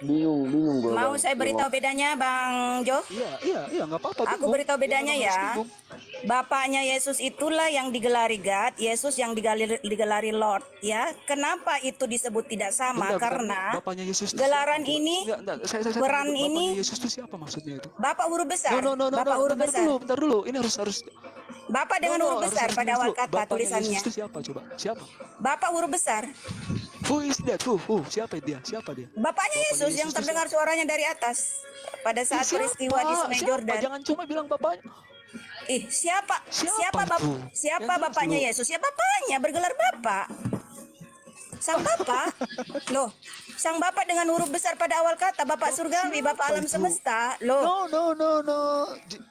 Bingung gue. Mau saya beritahu bedanya Bang Jo? Iya, nggak apa-apa. Aku beritahu bedanya ya. Bapaknya Yesus itulah yang digelari God, Yesus yang digelari Lord ya. Kenapa itu disebut tidak sama? Karena Bapaknya Yesus gelaran ini, peran ini. Yesus itu siapa maksudnya itu? Bapak huruf besar. No, Bapak huruf besar. Bentar dulu. Ini harus. Bapak dengan huruf besar pada awal kata Bapaknya tulisannya. Yesus itu siapa coba? Siapa? Bapak huruf besar. Who is that? Who? Siapa dia? Bapaknya Yesus yang terdengar suaranya dari atas pada saat peristiwa di Sungai Jordan. Jangan cuma bilang bapaknya. Siapa bapaknya Yesus? Ya bapaknya bergelar bapak. Sang bapak. Loh, sang bapak dengan huruf besar pada awal kata, Bapak surgawi, Bapak alam semesta. Loh.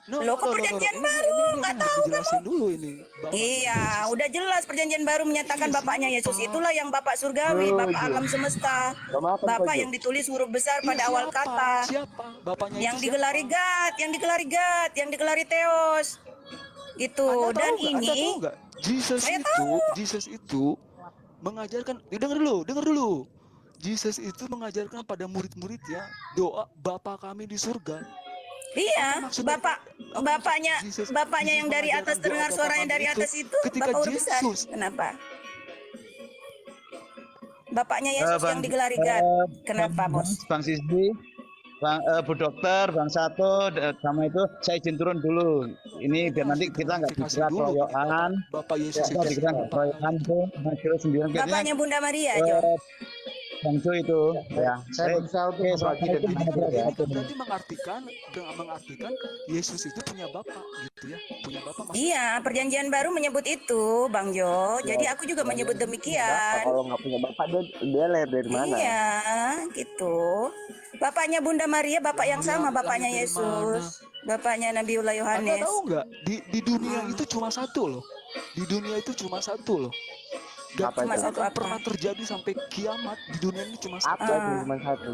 Loh, kok perjanjian baru? Nggak tahu kamu? Dulu ini. Iya, udah jelas perjanjian baru menyatakan bapaknya Yesus itulah yang Bapak surgawi, Bapak alam semesta. Bapak yang ditulis huruf besar pada awal kata. Siapa? Bapaknya Yang digelari God, yang digelari Theos. Gitu. Dan ini Jesus itu mengajarkan, dengar dulu. Jesus itu mengajarkan pada murid-muridnya doa Bapa kami di surga. Iya, bapaknya yang dari atas terdengar suaranya dari atas itu Bapak huruf besar. Kenapa? Bapaknya Yesus yang digelari God. Kenapa, Bos? Bang Sisdi, Bu Dokter, Bang Sato, sama itu saya izin turun dulu. Ini biar nanti kita nggak dikira keroyokan. Bapak Yesus itu dikira keroyokan tuh. Bapaknya Bunda Maria, Jo. Bang Jo itu, ya. Saya berusaha untuk membagi Berarti mengartikan Yesus itu punya bapak, gitu ya? Punya bapak. Iya, perjanjian baru menyebut itu, Bang Jo. Jadi aku juga menyebut demikian. Kalau nggak punya bapak dia lahir dari mana? Iya, gitu. Bapaknya Bunda Maria, bapak yang sama, bapaknya Yesus, bapaknya Nabiullah Yohanes. Anda tahu nggak? Di dunia itu cuma satu loh. Cuma itu? satu akan apa? pernah terjadi sampai kiamat di dunia ini cuma satu. Apa itu cuma satu?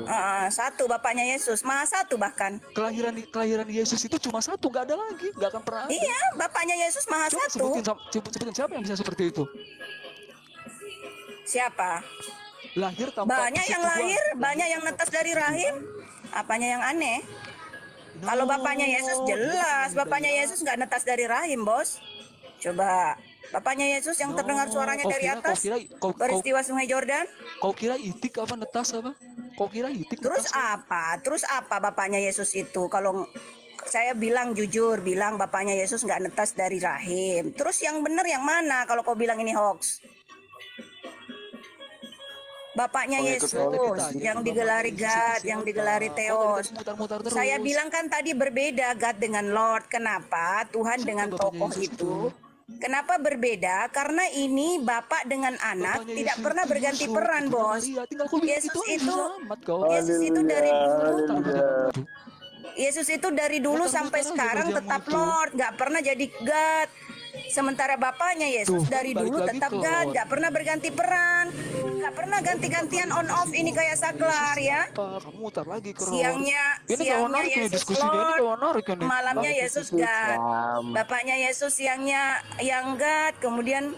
Satu Bapaknya Yesus, Maha Satu bahkan. Kelahiran Yesus itu cuma satu, nggak ada lagi, nggak akan pernah ada. Iya, Bapaknya Yesus Maha Coba Satu. sebutin siapa yang bisa seperti itu? Siapa? Lahir tanpa Banyak yang lahir, banyak yang netas dari rahim. Apanya yang aneh? Kalau Bapaknya Yesus jelas, Bapaknya Yesus nggak netas dari rahim, Bos. Coba, Bapaknya Yesus yang terdengar suaranya dari atas, peristiwa Sungai Jordan. Kau kira itik apa netas apa? Kau kira itik Terus netas apa? Terus apa Bapaknya Yesus itu? Kalau saya bilang jujur, bilang Bapaknya Yesus nggak netas dari rahim. Terus yang benar yang mana kalau kau bilang ini hoax? Bapaknya Yesus yang digelari God, yang digelari Theos. Saya bilang kan tadi berbeda God dengan Lord. Kenapa? Tuhan dengan tokoh itu. Kenapa berbeda? Karena ini Bapak dengan anak tidak pernah berganti peran, Bos. Yesus itu dari dulu. Yesus itu dari dulu sampai sekarang tetap Lord, nggak pernah jadi God. Sementara Bapaknya Yesus dari dulu tetap God, nggak pernah berganti peran, nggak pernah ganti-gantian on off ini kayak saklar ya. Siangnya Yesus Lord, malamnya Yesus God. Bapaknya Yesus siangnya yang God, kemudian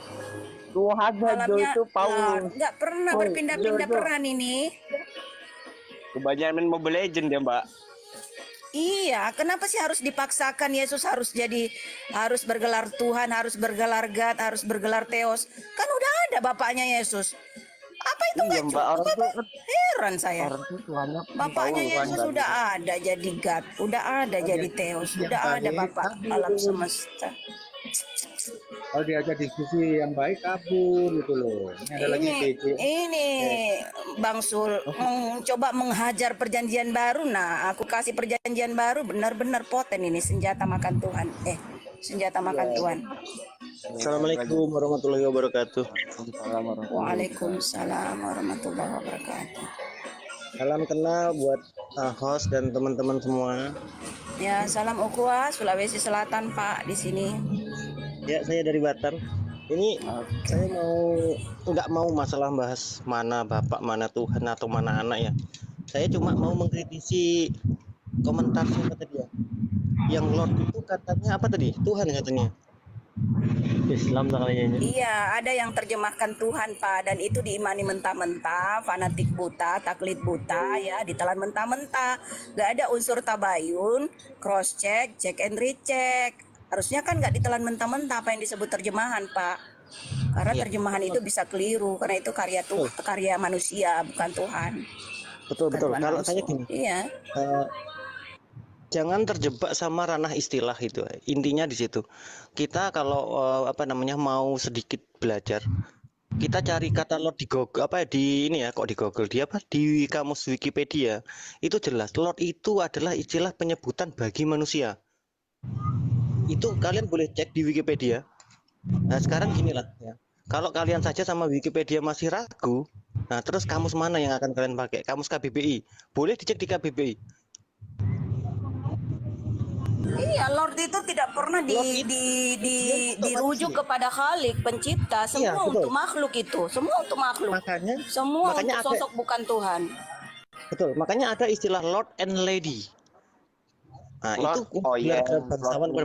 malamnya Lord. Nggak pernah berpindah-pindah peran ini. Kebanyakan main Mobile Legend ya, Mbak. Iya, kenapa sih harus dipaksakan Yesus harus bergelar Tuhan, harus bergelar God, harus bergelar Theos? Kan udah ada Bapaknya Yesus. Apa itu nggak cukup? Heran saya. Bapaknya Yesus udah ada jadi God, udah ada jadi Theos, udah ada Bapak alam semesta. Kalau diajak diskusi yang baik kabur gitu loh. Ini ada lagi PJ. Ini Bang Sul coba menghajar perjanjian baru. Nah, aku kasih perjanjian baru benar-benar poten ini senjata makan Tuhan. Senjata makan Tuhan. Assalamualaikum warahmatullahi wabarakatuh. Waalaikumsalam warahmatullahi wabarakatuh. Salam kenal buat host dan teman-teman semua. Ya, salam ukhuwah Sulawesi Selatan, Pak, di sini. Ya, saya dari Batam. Ini saya nggak mau masalah bahas mana Bapak, mana Tuhan atau mana anak ya. Saya cuma mau mengkritisi komentar siapa tadi ya. Yang Lord itu katanya apa tadi? Tuhan katanya. Islam katanya. Iya, ada yang terjemahkan Tuhan, Pak, dan itu diimani mentah-mentah, fanatik buta, taklid buta, ya, ditelan mentah-mentah. Gak ada unsur tabayun, cross check, check and recheck. Harusnya kan nggak ditelan mentah-mentah apa yang disebut terjemahan, Pak. Karena terjemahan itu bisa keliru, karena itu karya manusia, bukan Tuhan. Betul. Kalau saya gini, jangan terjebak sama ranah istilah itu. Intinya di situ. Kita kalau mau sedikit belajar, kita cari kata Lord di Google di Google di kamus Wikipedia itu jelas Lord itu adalah istilah penyebutan bagi manusia. Itu kalian boleh cek di Wikipedia. Nah sekarang ginilah ya. Kalau kalian saja sama Wikipedia masih ragu, nah terus kamus mana yang akan kalian pakai? Kamus KBBI. Boleh dicek di KBBI. Iya, Lord itu tidak pernah dirujuk kepada Khalik, pencipta. Semua untuk makhluk itu. Semua untuk makhluk. Semua untuk sosok bukan Tuhan. Betul. Makanya ada istilah Lord and Lady. Nah, itu bangsawan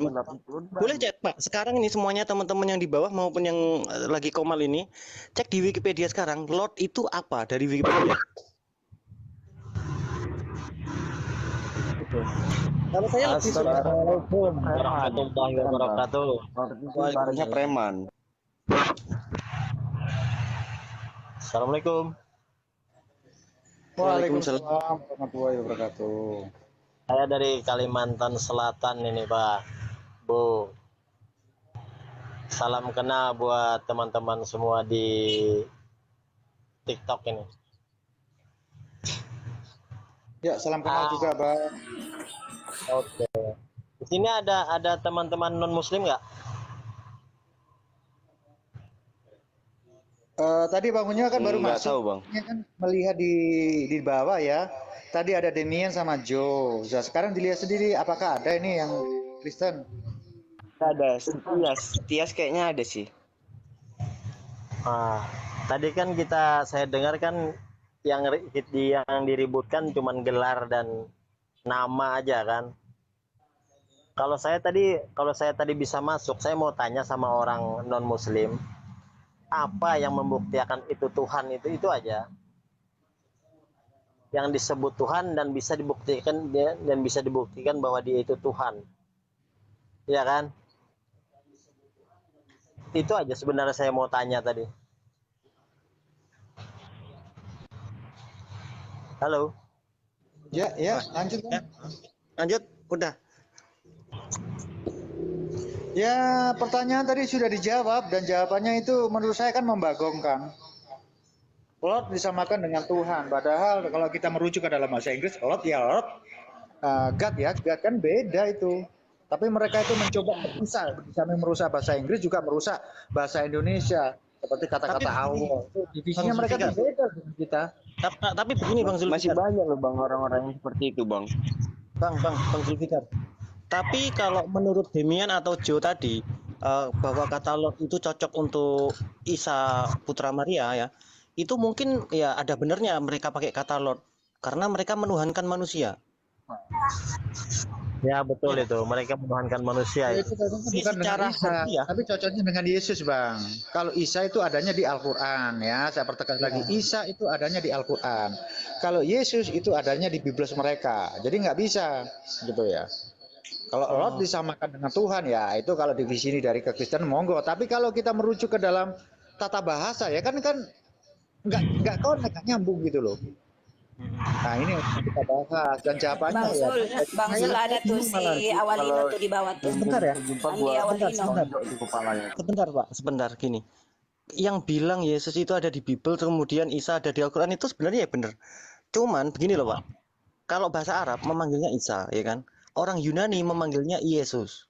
boleh cek Pak. Sekarang ini semuanya teman-teman yang di bawah maupun yang lagi komal ini, cek di Wikipedia sekarang Lord itu apa dari Wikipedia. Kalau saya lebih Assalamualaikum warahmatullahi wabarakatuh. Waalaikumsalam preman. Assalamualaikum. Waalaikumsalam warahmatullahi wabarakatuh. Saya dari Kalimantan Selatan ini, Pak. Bu. Salam kenal buat teman-teman semua di TikTok ini. Ya, salam kenal juga, Bang. Oke. Di sini ada teman-teman non muslim nggak? Tadi bangunnya kan baru masuk. Tahu, Bang. Kan melihat di bawah ya. Tadi ada Demian sama Joe. Nah, sekarang dilihat sendiri apakah ada ini yang Kristen? Ada, Tias kayaknya ada sih. Tadi kan saya dengar kan yang diributkan cuman gelar dan nama aja kan. Kalau saya tadi bisa masuk, saya mau tanya sama orang non muslim, apa yang membuktikan itu Tuhan, itu aja. Yang disebut Tuhan dan bisa dibuktikan bahwa dia itu Tuhan. Ya kan? Itu aja sebenarnya saya mau tanya tadi. Halo. Ya, lanjut. Ya. Lanjut, udah. Ya, pertanyaan tadi sudah dijawab dan jawabannya itu menurut saya kan membagongkan. Lord disamakan dengan Tuhan, padahal kalau kita merujuk ke dalam bahasa Inggris, Lord ya Lord, God ya, God kan beda itu. Tapi mereka itu mencoba merusak bahasa Inggris juga merusak bahasa Indonesia. Seperti kata-kata Allah, itu divisinya mereka itu beda dengan kita. Tapi begini Bang Zulfikar. Masih banyak loh Bang orang-orang yang seperti itu Bang. Bang Zulfikar. Tapi kalau menurut Demian atau Joe tadi, bahwa kata Lord itu cocok untuk Isa Putra Maria ya, itu mungkin ya ada benernya mereka pakai kata Lord. Karena mereka menuhankan manusia. Ya betul itu, mereka menuhankan manusia ya. Itu bukan dengan Isa, tapi cocoknya dengan Yesus Bang. Kalau Isa itu adanya di Al-Quran ya, saya pertegas lagi, Isa itu adanya di Al-Quran. Kalau Yesus itu adanya di Biblis mereka, jadi nggak bisa gitu ya. Kalau Lord disamakan dengan Tuhan ya, itu kalau divisi ini dari kekristenan monggo. Tapi kalau kita merujuk ke dalam tata bahasa ya kan nggak nyambung gitu loh. Nah ini yang kita bahas dan jawabannya Bang Sul ada tuh si Awalino tuh di bawah tuh. Sebentar ya. Sebentar gini. Yang bilang Yesus itu ada di Bible kemudian Isa ada di Al-Quran itu sebenarnya ya benar. Cuman begini loh Pak. Kalau bahasa Arab memanggilnya Isa ya kan. Orang Yunani memanggilnya Yesus.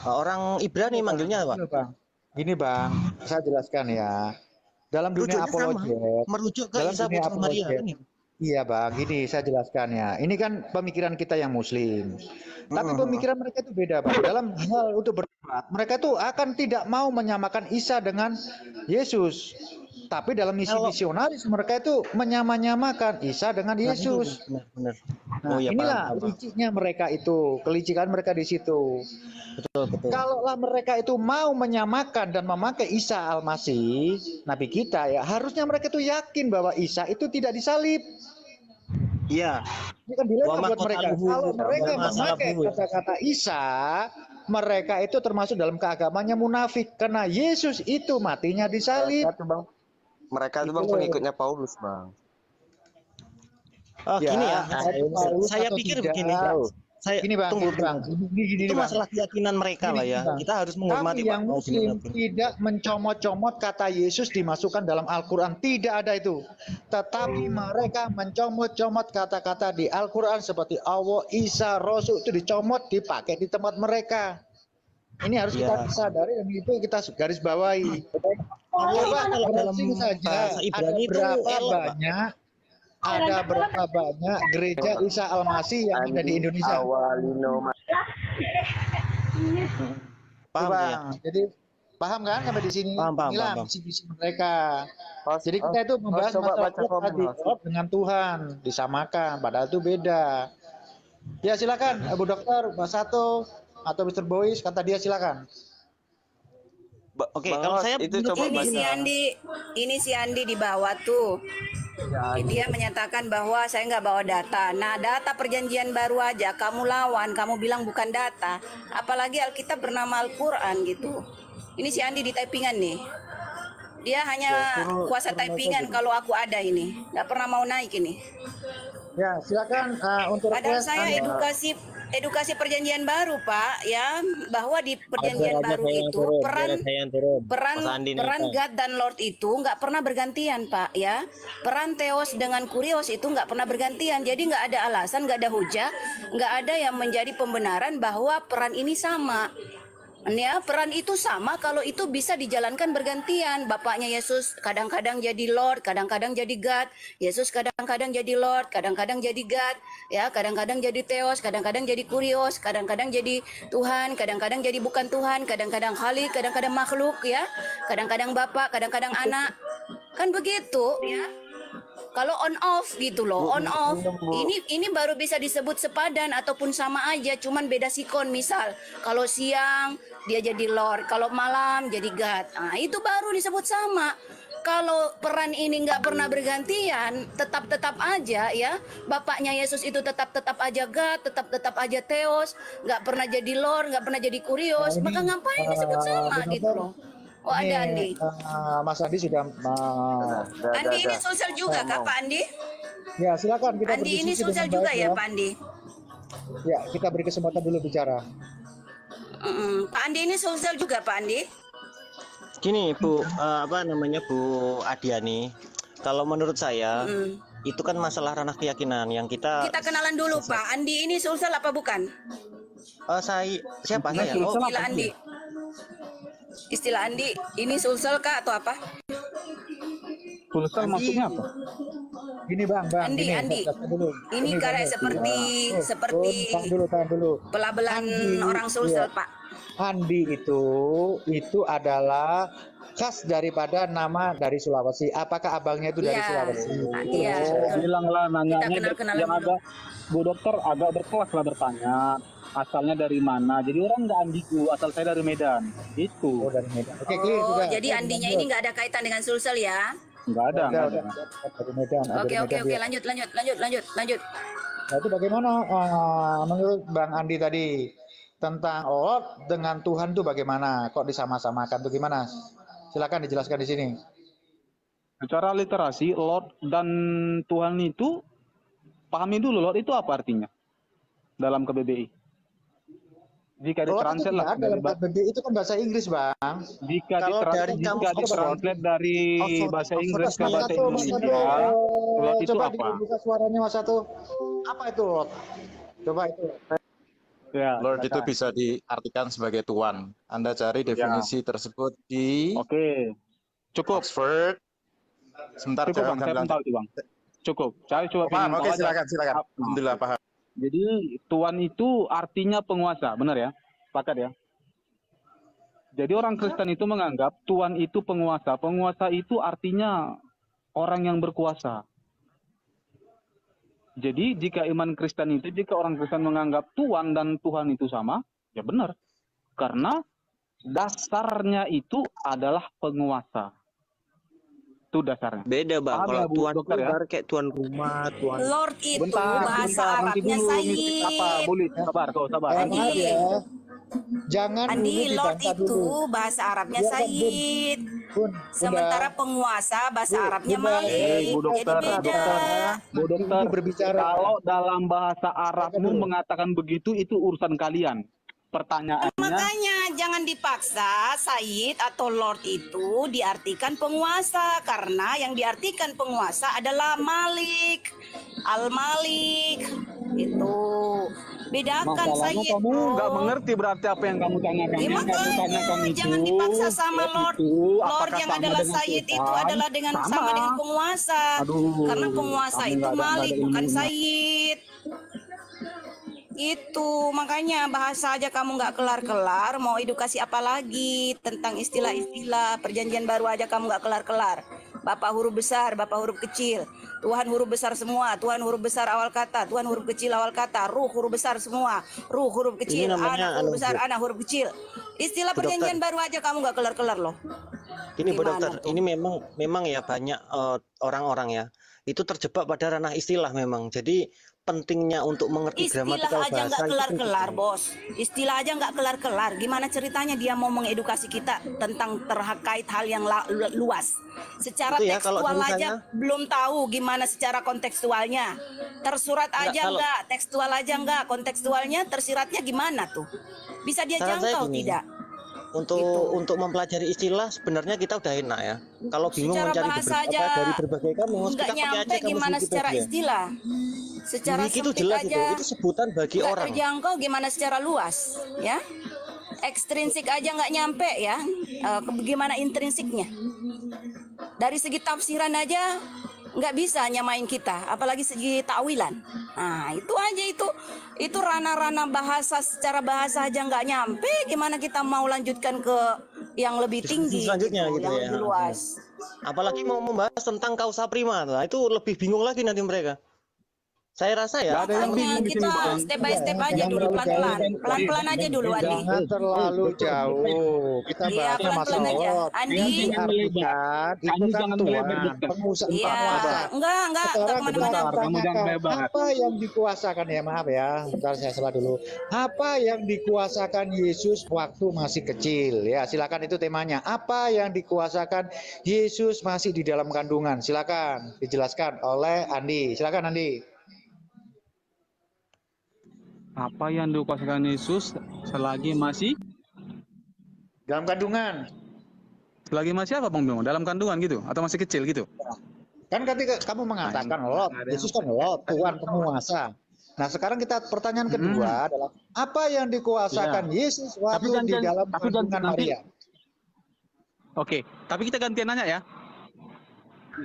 Orang Ibrani manggilnya apa? Gini Bang, saya jelaskan ya. Dalam dunia apologet, merujuk ke Isa Putra Maria kan? Iya Bang, gini saya jelaskan ya. Ini kan pemikiran kita yang Muslim. Tapi pemikiran mereka itu beda Bang. Dalam hal untuk berdebat, mereka itu akan tidak mau menyamakan Isa dengan Yesus. Tapi dalam misi misionaris mereka itu menyamakan Isa dengan Yesus. Benar. Nah, inilah liciknya mereka itu, kelicikan mereka di situ. Betul. Kalaulah mereka itu mau menyamakan dan memakai Isa Al-Masih, Nabi kita ya, harusnya mereka itu yakin bahwa Isa itu tidak disalib. Iya. Ini kan dilema buat mereka. Kalau mereka memakai kata-kata Isa, mereka itu termasuk dalam keagamannya munafik karena Yesus itu matinya disalib. Mereka itu Bang pengikutnya Paulus Bang. Gini ya. Saya pikir begini. Gini Bang, tunggu Bang. Itu masalah keyakinan mereka lah ya. Kita harus menghormati yang Muslim tidak mencomot-comot kata Yesus dimasukkan dalam Al-Quran. Tidak ada itu. Tetapi mereka mencomot-comot kata-kata di Al-Quran seperti Allah, Isa, Rasul itu dicomot, dipakai di tempat mereka. Ini harus kita sadari dan itu kita garis bawahi. Coba browsing saja ada berapa banyak gereja Isa Al-Masih yang ada di Indonesia. Paham ya? Jadi paham kan sampai di sini? Inilah visi-visi mereka. Jadi kita itu membahas masalah dengan Tuhan disamakan, padahal itu beda. Ya silakan Bu Dokter, Mas Sato atau Mr. Boys, kata dia silakan. Oke, kalau saya itu coba ini si Andi di bawah tuh. Ya, dia menyatakan bahwa saya nggak bawa data. Nah, data perjanjian baru aja kamu lawan, kamu bilang bukan data. Apalagi Alkitab bernama Al-Quran gitu. Ini si Andi di typingan nih. Dia hanya kuasa typingan kalau aku ada ini. Nggak pernah mau naik ini. Ya, silakan untuk padahal saya edukasi perjanjian baru Pak ya, bahwa di perjanjian baru itu peran God dan Lord itu nggak pernah bergantian Pak ya. Peran Theos dengan Kurios itu nggak pernah bergantian. Jadi nggak ada alasan, nggak ada hujah, nggak ada yang menjadi pembenaran bahwa peran ini sama. Ya, peran itu sama kalau itu bisa dijalankan bergantian. Bapaknya Yesus kadang-kadang jadi Lord, kadang-kadang jadi God. Yesus kadang-kadang jadi Lord, kadang-kadang jadi God. Ya, kadang-kadang jadi Theos, kadang-kadang jadi Kurios, kadang-kadang jadi Tuhan, kadang-kadang jadi bukan Tuhan, kadang-kadang Khalik, kadang-kadang makhluk ya. Kadang-kadang Bapak, kadang-kadang anak. Kan begitu ya. Kalau on off gitu loh, on off. Ini baru bisa disebut sepadan ataupun sama aja, cuman beda sikon. Misal kalau siang dia jadi Lord, kalau malam jadi God. Nah, itu baru disebut sama. Kalau peran ini nggak pernah bergantian, tetap aja ya. Bapaknya Yesus itu tetap aja God, tetap aja Theos, nggak pernah jadi Lord, nggak pernah jadi Kurios. Maka ngapain disebut sama gitu loh? Oh, ada Andi. Mas Andi sudah. Andi ini sosial juga kah Pak Andi? Ya, silakan kita Andi ini sosial juga ya Pak Andi? Ya, kita beri kesempatan dulu bicara. Pak Andi ini sosial juga Pak Andi? Gini Bu, Bu Adiani, kalau menurut saya itu kan masalah ranah keyakinan yang kita kenalan dulu Pak. Andi ini sosial apa bukan? Siapa saya? Oh, istilah Andi. Istilah Andi ini sulsel kah atau apa? Sulsel maksudnya apa? Gini Bang, Andi. Ini kayak seperti tahan dulu. Pelabelan orang sulsel, Pak. Andi itu adalah khas daripada nama dari Sulawesi. Apakah abangnya itu dari Sulawesi? Iya. Bilanglah nanyanya yang dulu. agak Bu Dokter agak berkelas lah bertanya. Asalnya dari mana? Jadi orang nggak ambigu, asal saya dari Medan. Itu. Oh, dari Medan. Oke, sudah. Jadi Andinya ini nggak ada kaitan dengan sulsel ya? Nggak ada. Dari Medan. Oke, lanjut. Nah, itu bagaimana menurut Bang Andi tadi tentang Lord dengan Tuhan itu bagaimana? Kok disama-samakan itu gimana? Silakan dijelaskan di sini. Secara literasi, Lord dan Tuhan itu, pahami dulu Lord itu apa artinya dalam KBBI. Jika ditranslate lah dalam KBBI itu kan bahasa Inggris Bang. Jika ditranslate dari bahasa Inggris ke bahasa Indonesia, Lord itu coba apa? dibuka suaranya Mas Satu. Apa itu Lord? Coba itu. Ya, Lord itu bisa diartikan sebagai Tuhan. Anda cari definisi tersebut di cukup. Oxford. Sebentar, cukup, Bang. Cukup. Saya coba paham. Oke, silakan. Alhamdulillah paham. Jadi Tuhan itu artinya penguasa, benar ya? Sepakat ya? Jadi orang Kristen itu menganggap Tuhan itu penguasa. Penguasa itu artinya orang yang berkuasa. Jadi jika iman Kristen itu, jika orang Kristen menganggap Tuhan dan Tuhan itu sama, ya benar. Karena dasarnya itu adalah penguasa. Itu dasarnya. Beda Bang, kalau Tuhan itu kayak tuan rumah, Tuhan. Lord itu bahasa Arabnya Sayyid. Sabar. Andi. Jangan Andi, Lord itu bahasa Arabnya Sayyid. Sementara penguasa bahasa Arabnya Malik. Bu Dokter, berbicara. Kalau dalam bahasa Arabmu mengatakan begitu, itu urusan kalian. Pertanyaannya, makanya jangan dipaksa Sayyid atau Lord itu diartikan penguasa, karena yang diartikan penguasa adalah Malik, Al-Malik. Itu bedakan Sayyid. Kamu nggak mengerti berarti apa yang kamu tanyakan. Jangan dipaksa sama Lord. Lord yang adalah Sayyid itu adalah sama dengan penguasa. Karena penguasa itu Malik, bukan Sayyid. Itu makanya bahasa aja kamu nggak kelar-kelar, mau edukasi apa lagi tentang istilah-istilah perjanjian baru aja kamu nggak kelar-kelar. Bapak huruf besar, Bapak huruf kecil, Tuhan huruf besar semua, Tuhan huruf besar awal kata, Tuhan huruf kecil awal kata, Ruh huruf besar semua, Ruh huruf kecil, Anak huruf besar, Anak huruf kecil. Istilah perjanjian baru aja kamu nggak kelar-kelar loh. Ini Bu Dokter, ini memang ya banyak orang-orang ya itu terjebak pada ranah istilah memang. Jadi pentingnya untuk mengerti gramatikal bahasa. Istilah aja nggak kelar-kelar, Bos. Istilah aja nggak kelar-kelar. Gimana ceritanya dia mau mengedukasi kita tentang terkait hal yang luas? Secara tekstual aja belum tahu gimana secara kontekstualnya. Tersurat aja nggak, tekstual aja nggak, kontekstualnya tersiratnya gimana tuh? Bisa dia jangkau tidak? Untuk mempelajari istilah sebenarnya kita udah enak ya. Kalau bingung mencari dari berbagai kamus, kita pakai aja kamus gimana secara istilah. Secara itu jelas aja, itu sebutan bagi orang. Terjangkau gimana secara luas, ya? ekstrinsik aja nggak nyampe ya. Bagaimana intrinsiknya? Dari segi tafsiran aja nggak bisa nyamain kita, apalagi segi takwilan. Nah itu aja, itu ranah-ranah bahasa, secara bahasa aja nggak nyampe, gimana kita mau lanjutkan ke yang lebih tinggi selanjutnya gitu, yang ya. lebih luas. Apalagi mau membahas tentang kausa prima, nah, itu lebih bingung lagi nanti mereka. Saya rasa ya, Makanya kita step by step aja dulu, pelan-pelan aja dulu, Andi. Jangan terlalu jauh. Kita Iya, bahas pelan-pelan aja. masalah Andi. itu kan Tuhan, penguasa. Iya, enggak kemana-mana. Apa yang dikuasakan, ya maaf ya, bentar saya salah dulu. Apa yang dikuasakan Yesus waktu masih kecil? Ya, silakan, itu temanya. Apa yang dikuasakan Yesus masih di dalam kandungan? Silakan dijelaskan oleh Andi. Silakan Andi. Apa yang dikuasakan Yesus selagi masih dalam kandungan? Selagi masih apa Bang Bimo? Dalam kandungan gitu atau masih kecil gitu? Kan ketika kamu mengatakan Lot, Yesus kan Lot, Tuhan penguasa. Nah, sekarang pertanyaan kedua adalah apa yang dikuasakan Yesus waktu di dalam kandungan Maria? Oke, tapi kita gantian nanya ya.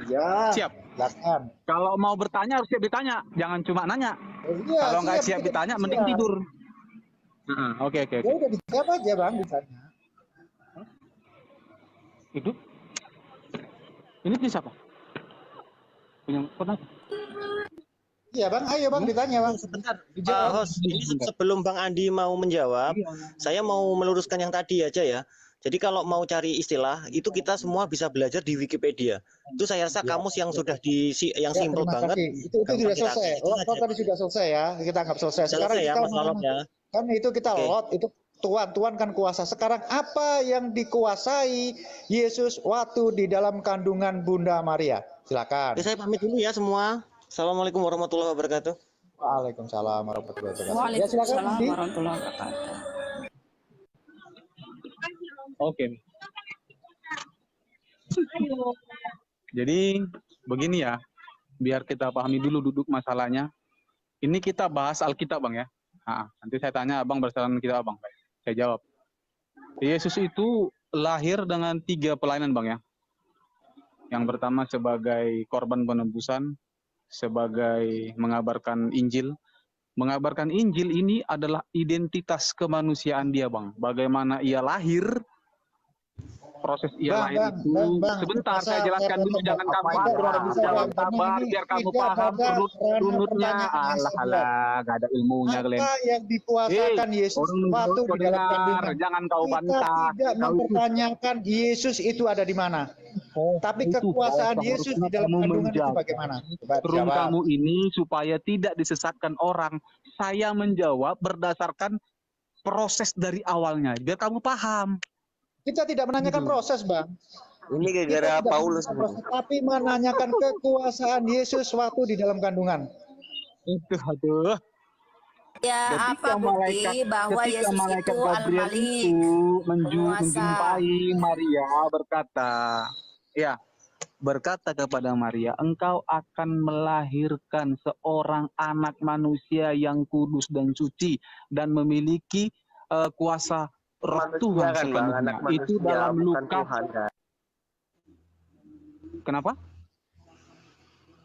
Iya. Siap. Jelaskan. Kalau mau bertanya harus siap ditanya, jangan cuma nanya. Iya, kalau nggak siap ditanya, mending tidur. Oke. Ya udah dijawab aja Bang, ditanya. Hidup? Ini siapa? Punya pernah? Iya Bang, ayo Bang ditanya Bang. Sebentar, host. Ini sebelum Bang Andi mau menjawab, saya mau meluruskan yang tadi aja ya. Jadi kalau mau cari istilah itu kita semua bisa belajar di Wikipedia. Itu saya rasa kamus yang sudah yang simpel banget. Itu sudah selesai. Lot tadi sudah selesai ya. Kita anggap selesai. Sekarang ya, kita kan itu kita Lot itu Tuhan kan kuasa. Sekarang apa yang dikuasai Yesus waktu di dalam kandungan Bunda Maria? Silakan. Oke, saya pamit dulu ya semua. Assalamualaikum warahmatullahi wabarakatuh. Waalaikumsalam warahmatullahi wabarakatuh. Waalaikumsalam warahmatullahi wabarakatuh. Oke. Jadi begini ya, biar kita pahami dulu duduk masalahnya. Ini kita bahas Alkitab Bang ya. Nanti saya tanya Abang berdasarkan kita Abang. Saya jawab. Yesus itu lahir dengan 3 pelayanan Bang ya. Yang pertama sebagai korban penebusan, sebagai mengabarkan Injil. Mengabarkan Injil ini adalah identitas kemanusiaan dia Bang. Bagaimana ia lahir, proses ia lahir itu. Sebentar saya jelaskan dulu, jangan kamu sabar biar kamu paham runutnya. Alah, gak ada ilmunya kalian. Apa yang dikuasakan Yesus waktu di dalam kandungan? Jangan kau bantah. Kita tidak mempertanyakan Yesus itu ada di mana. Tapi kekuasaan Yesus di dalam kandungan itu bagaimana? Turun kamu ini supaya tidak disesatkan orang. Saya menjawab berdasarkan proses dari awalnya, biar kamu paham. Kita tidak menanyakan proses, Bang. Ini gara-gara Paulus. Tapi menanyakan kekuasaan Yesus waktu di dalam kandungan. Itu aduh. Ya, apa bukti bahwa Yesus itu Al-Malik, menjumpai Maria berkata kepada Maria, engkau akan melahirkan seorang anak manusia yang kudus dan suci dan memiliki kuasa Roh Tuhan kan, Bang, anak manusia, itu dalam Lukas. Kan? Kenapa?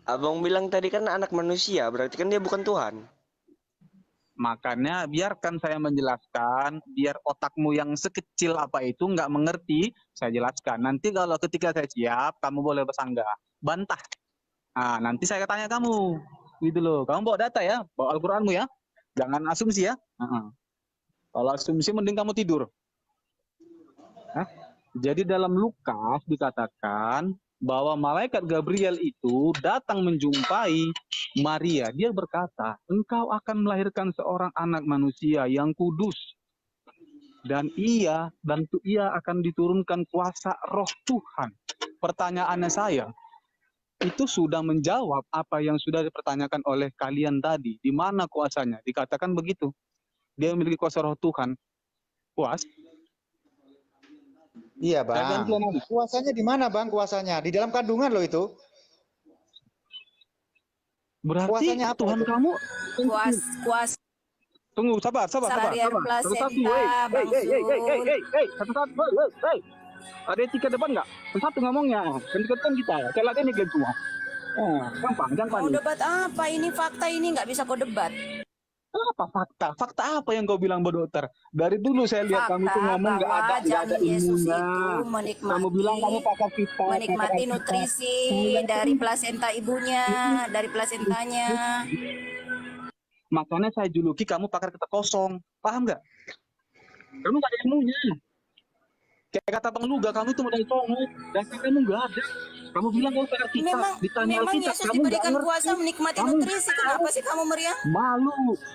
Abang bilang tadi kan anak manusia, berarti kan dia bukan Tuhan. Makanya biarkan saya menjelaskan, biar otakmu yang sekecil apa itu nggak mengerti, saya jelaskan. Nanti kalau ketika saya siap, kamu boleh bersanggah, bantah. Nah, nanti saya tanya kamu, gitu loh. Kamu bawa data ya, bawa Al-Quranmu ya, jangan asumsi ya. Kalau asumsi mending kamu tidur. Jadi dalam Lukas dikatakan bahwa malaikat Gabriel itu datang menjumpai Maria. Dia berkata, engkau akan melahirkan seorang anak manusia yang kudus. Dan ia akan diturunkan kuasa Roh Tuhan. Pertanyaannya saya, itu sudah menjawab apa yang sudah dipertanyakan oleh kalian tadi. Di mana kuasanya? Dikatakan begitu. Dia memiliki kuasa Roh Tuhan. Puas? Iya Bang. Kuasanya di mana Bang? Kuasanya di dalam kandungan loh itu. Berarti kuasanya apa Tuhan itu? Kamu kuas Tunggu, sabar. Salarian Satu-satu, placenta, Bang Sul. satu-satu, ada etika depan nggak? Satu ngomongnya, kan kita, saya latihan nih semua. Oh, gampang, jangan Mau panik. debat apa? Ini fakta, ini nggak bisa kau debat. Apa fakta? Fakta apa yang kau bilang, Bu Dokter? Dari dulu saya lihat kamu tuh ngomong nggak bahwa ada janin Yesus ilmunya. itu Kamu bilang kamu pakar kita. menikmati nutrisi dari plasenta ibunya, dari plasentanya. Makanya saya juluki kamu pakar kita kosong. Paham nggak? Kamu nggak ada ilmunya. Kayak kata Bang Luga, kamu itu modal songo. Dan kamu nggak ada. Kamu bilang kamu pakar kita. Ditanya Memang kita, Yesus kamu nggak diberikan ngerti. kuasa menikmati nutrisi. Kenapa sih kamu meriang? Malu.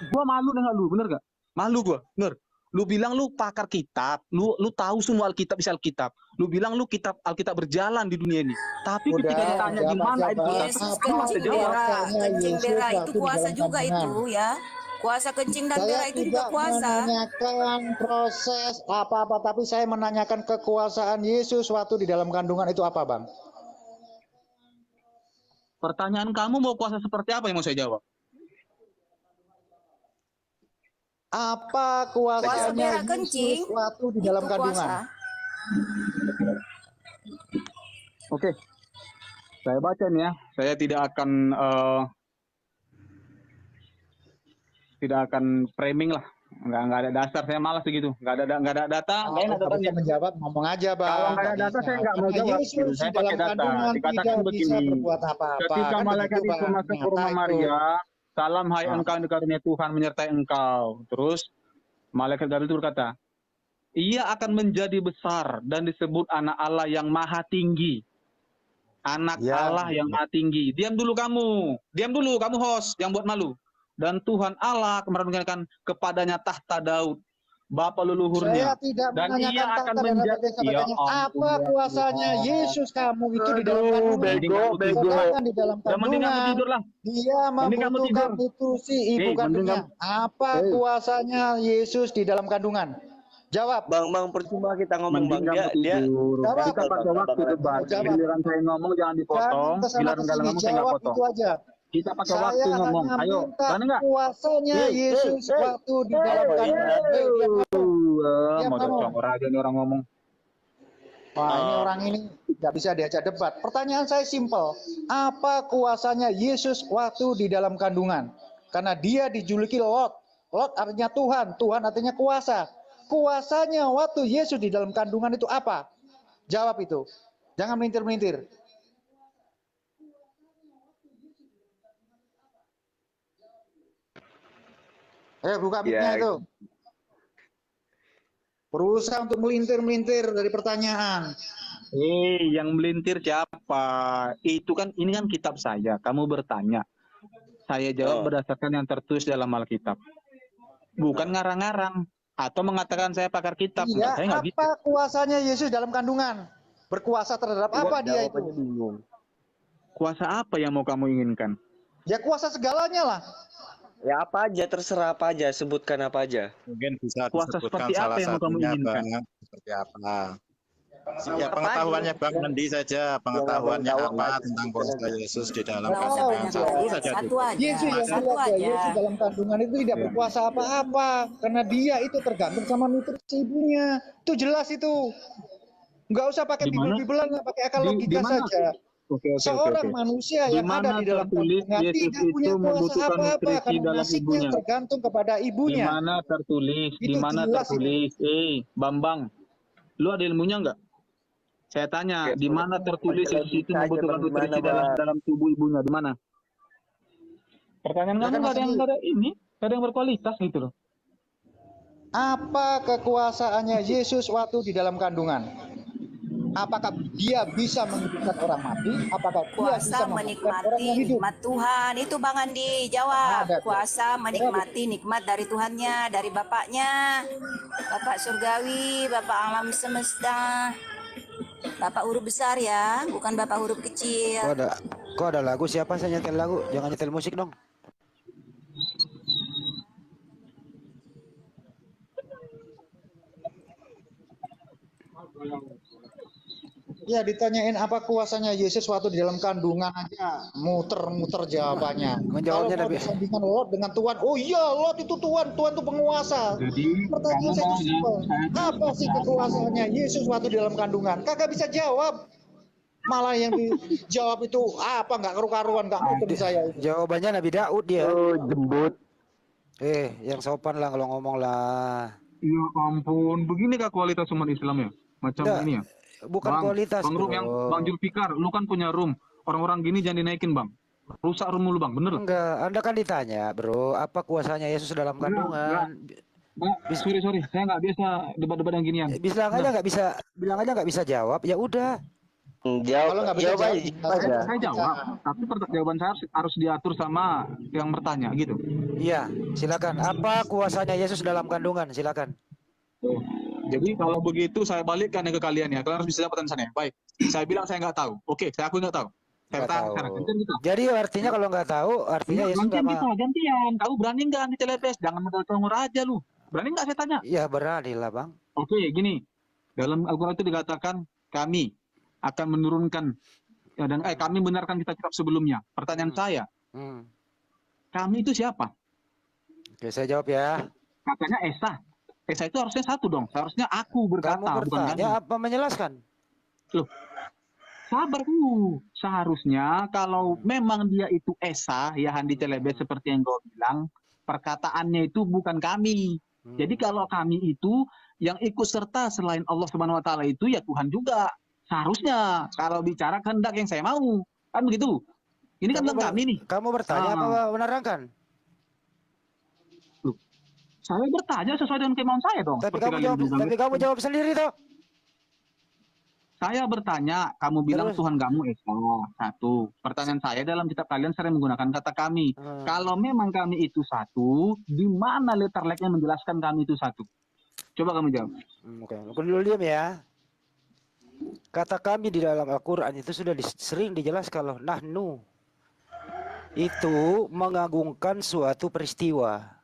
Gua malu dengan lu, bener gak? Malu gua, bener. Lu bilang lu pakar kitab, lu tahu semua Alkitab isi Alkitab. Lu bilang lu kitab Alkitab berjalan di dunia ini. Tapi ketika ditanya di mana itu Yesus kencing berak itu kuasa juga itu ya. Kuasa kencing dan berak itu juga kuasa. Menanyakan proses apa-apa, tapi saya menanyakan kekuasaan Yesus waktu di dalam kandungan itu apa, Bang? Pertanyaan kamu mau kuasa seperti apa yang mau saya jawab? Apa kuasanya Yesus waktu di dalam kandungan? Oke, saya baca nih ya. Saya tidak akan framing lah. Nggak ada dasar. Saya malas begitu. Nggak ada data. Nggak enak datanya. Menjawab, ngomong aja, Bang. Kalau nggak ada data saya nggak mau jawab. Yesus Saya di dalam pakai data. kandungan Dikatakan tidak bisa begini. berbuat apa-apa. Ketika Kan malaikat begitu, itu Bang. masuk ke Nyata rumah itu. Maria, salam hai engkau yang dikarunia Tuhan menyertai engkau. Terus malaikat Gabriel itu berkata, ia akan menjadi besar dan disebut anak Allah yang maha tinggi. Anak Allah yang maha tinggi. Diam dulu kamu host yang buat malu. Dan Tuhan Allah kemarin mengingatkan kepadanya tahta Daud, bapa leluhurnya. Saya tidak Dan ia menanyakan akan tahta dan menjadi apa kuasanya Yesus kamu itu di dalam kandungan. Sedangkan di dalam kandungan dia membutuhkan nutrisi ibu kandungnya. Apa kuasanya Yesus di dalam kandungan? Jawab. Bang, percuma kita ngomong, Bang. Dia jawab. Kita pakai waktu debat. Giliran saya ngomong jangan dipotong. Giliran kalian ngomong saya nggak potong. Itu aja. Kita pakai waktu ngomong. Ayo, berani nggak? Kuasanya Yesus waktu di dalam kandungan. Mau cocok aja nih orang ngomong. Wah, ini orang ini nggak bisa diajak debat. Pertanyaan saya simpel. Apa kuasanya Yesus waktu di dalam kandungan? Karena dia dijuluki Lord. Lord artinya Tuhan. Tuhan artinya kuasa. Kuasanya waktu Yesus di dalam kandungan itu apa? Jawab itu. Jangan melintir-melintir. Ayo buka mic-nya itu. Berusaha untuk melintir-melintir dari pertanyaan. Yang melintir siapa? Itu kan, ini kan kitab saya. Kamu bertanya. Saya jawab berdasarkan yang tertulis dalam Alkitab. Bukan ngarang-ngarang. Atau mengatakan saya pakar kitab. Iya, saya nggak gitu. apa kuasanya Yesus dalam kandungan? Berkuasa terhadap apa dia itu? Kuasa apa yang mau kamu inginkan? Ya kuasa segalanya lah. Ya apa aja, terserah apa aja, sebutkan apa aja. Mungkin bisa kuasa disebutkan seperti apa salah yang mau kamu satunya, inginkan? Bang. Seperti apa? Ya pengetahuannya Bang Mendi saja, pengetahuannya apa tentang kuasa Yesus di dalam kandungan. Satu saja. Yesus dalam kandungan itu tidak berkuasa apa-apa karena dia itu tergantung sama nutrisi ibunya. Itu jelas itu. Nggak usah pakai bibel-bibelan, pakai akal logika saja. Seorang manusia yang ada di dalam kandungan tidak punya kuasa apa-apa karena nasibnya tergantung kepada ibunya. Di mana tertulis? Di mana tertulis? Bambang, lu ada ilmunya nggak? Saya tanya, di mana tertulis itu membutuhkan nutrisi dalam tubuh ibunya? Di mana? Pertanyaan kamu nggak ada ini, nggak ada yang berkualitas gitu loh. Apa kekuasaannya Yesus waktu di dalam kandungan? Apakah dia bisa menghidupkan orang mati? Apakah dia bisa menikmati nikmat Tuhan? Itu Bang Andi jawab. Kuasa menikmati nikmat dari Tuhannya, dari Bapaknya, Bapak Surgawi, Bapak alam semesta, Bapak huruf besar ya, bukan Bapak huruf kecil. Kok ada lagu? Siapa saya nyetel lagu? Jangan nyetel musik dong. Ya ditanyain apa kuasanya Yesus waktu di dalam kandungan aja muter-muter jawabannya. Kalau Menjawabnya mau Nabi. disandingkan Lot dengan Tuhan, oh iya Lot itu Tuhan itu penguasa. Jadi Pertanyaan saya itu simpel. Apa sih kekuasaannya Yesus waktu di dalam kandungan? Kagak bisa jawab. Malah yang dijawab itu apa nggak karu-karuan nggak ngerti saya. Jawabannya Nabi Daud dia. Oh, jembut. Yang sopan lah kalau ngomong lah. Ya ampun, begini kah kualitas umat Islam ya? Macam Nggak, ini ya? bukan Bang, kualitas, Bang Rum, Bang Julfikar, lu kan punya room. Orang-orang gini jangan dinaikin, Bang. Rusak room lu, Bang, bener? Enggak, Anda kan ditanya, bro, apa kuasanya Yesus dalam kandungan? Sorry, saya nggak biasa debat-debat yang ginian. Bilang aja nggak bisa jawab, ya udah. Jawab aja. Saya jawab, tapi jawaban saya harus diatur sama yang bertanya gitu. Iya, silakan. Apa kuasanya Yesus dalam kandungan? Silakan. Jadi kalau begitu saya balikkan ke kalian ya. Kalian harus bisa jawab pertanyaan saya. Baik, saya bilang saya nggak tahu. Oke, saya akui nggak tahu. Saya bertanya sekarang. Jadi artinya kalau nggak tahu, artinya Yesus nggak mau. Gantian. Kamu berani nggak anti celebes? Jangan mendengar aja lu. Berani nggak saya tanya? Iya berani lah bang. Oke, gini. Dalam Al-Quran itu dikatakan kami akan menurunkan dan kami benarkan kitab-kitab sebelumnya. Pertanyaan saya, kami itu siapa? Oke, saya jawab ya. Katanya Esa. Esa itu harusnya satu dong. Seharusnya aku berkata. Kamu bertanya apa menjelaskan? Loh, sabar dulu. Seharusnya kalau memang dia itu Esa, ya Handi Celebes seperti yang kau bilang, perkataannya itu bukan kami. Jadi kalau kami itu yang ikut serta selain Allah Subhanahu Wa Taala itu ya Tuhan juga. Seharusnya kalau bicara kehendak yang saya mau, kan begitu. Ini kan tentang kami nih. Kamu bertanya apa menerangkan? Saya bertanya sesuai dengan kemauan saya dong. Tapi kamu jawab sendiri toh. Saya bertanya, kamu bilang Terus? Tuhan kamu Esa. Satu. Pertanyaan saya dalam kitab kalian sering menggunakan kata kami. Kalau memang kami itu satu, di mana letterleknya menjelaskan kami itu satu? Coba kamu jawab. Oke, aku dulu diam ya. Kata kami di dalam Al-Quran itu sudah sering dijelaskan loh. Nahnu itu mengagungkan suatu peristiwa.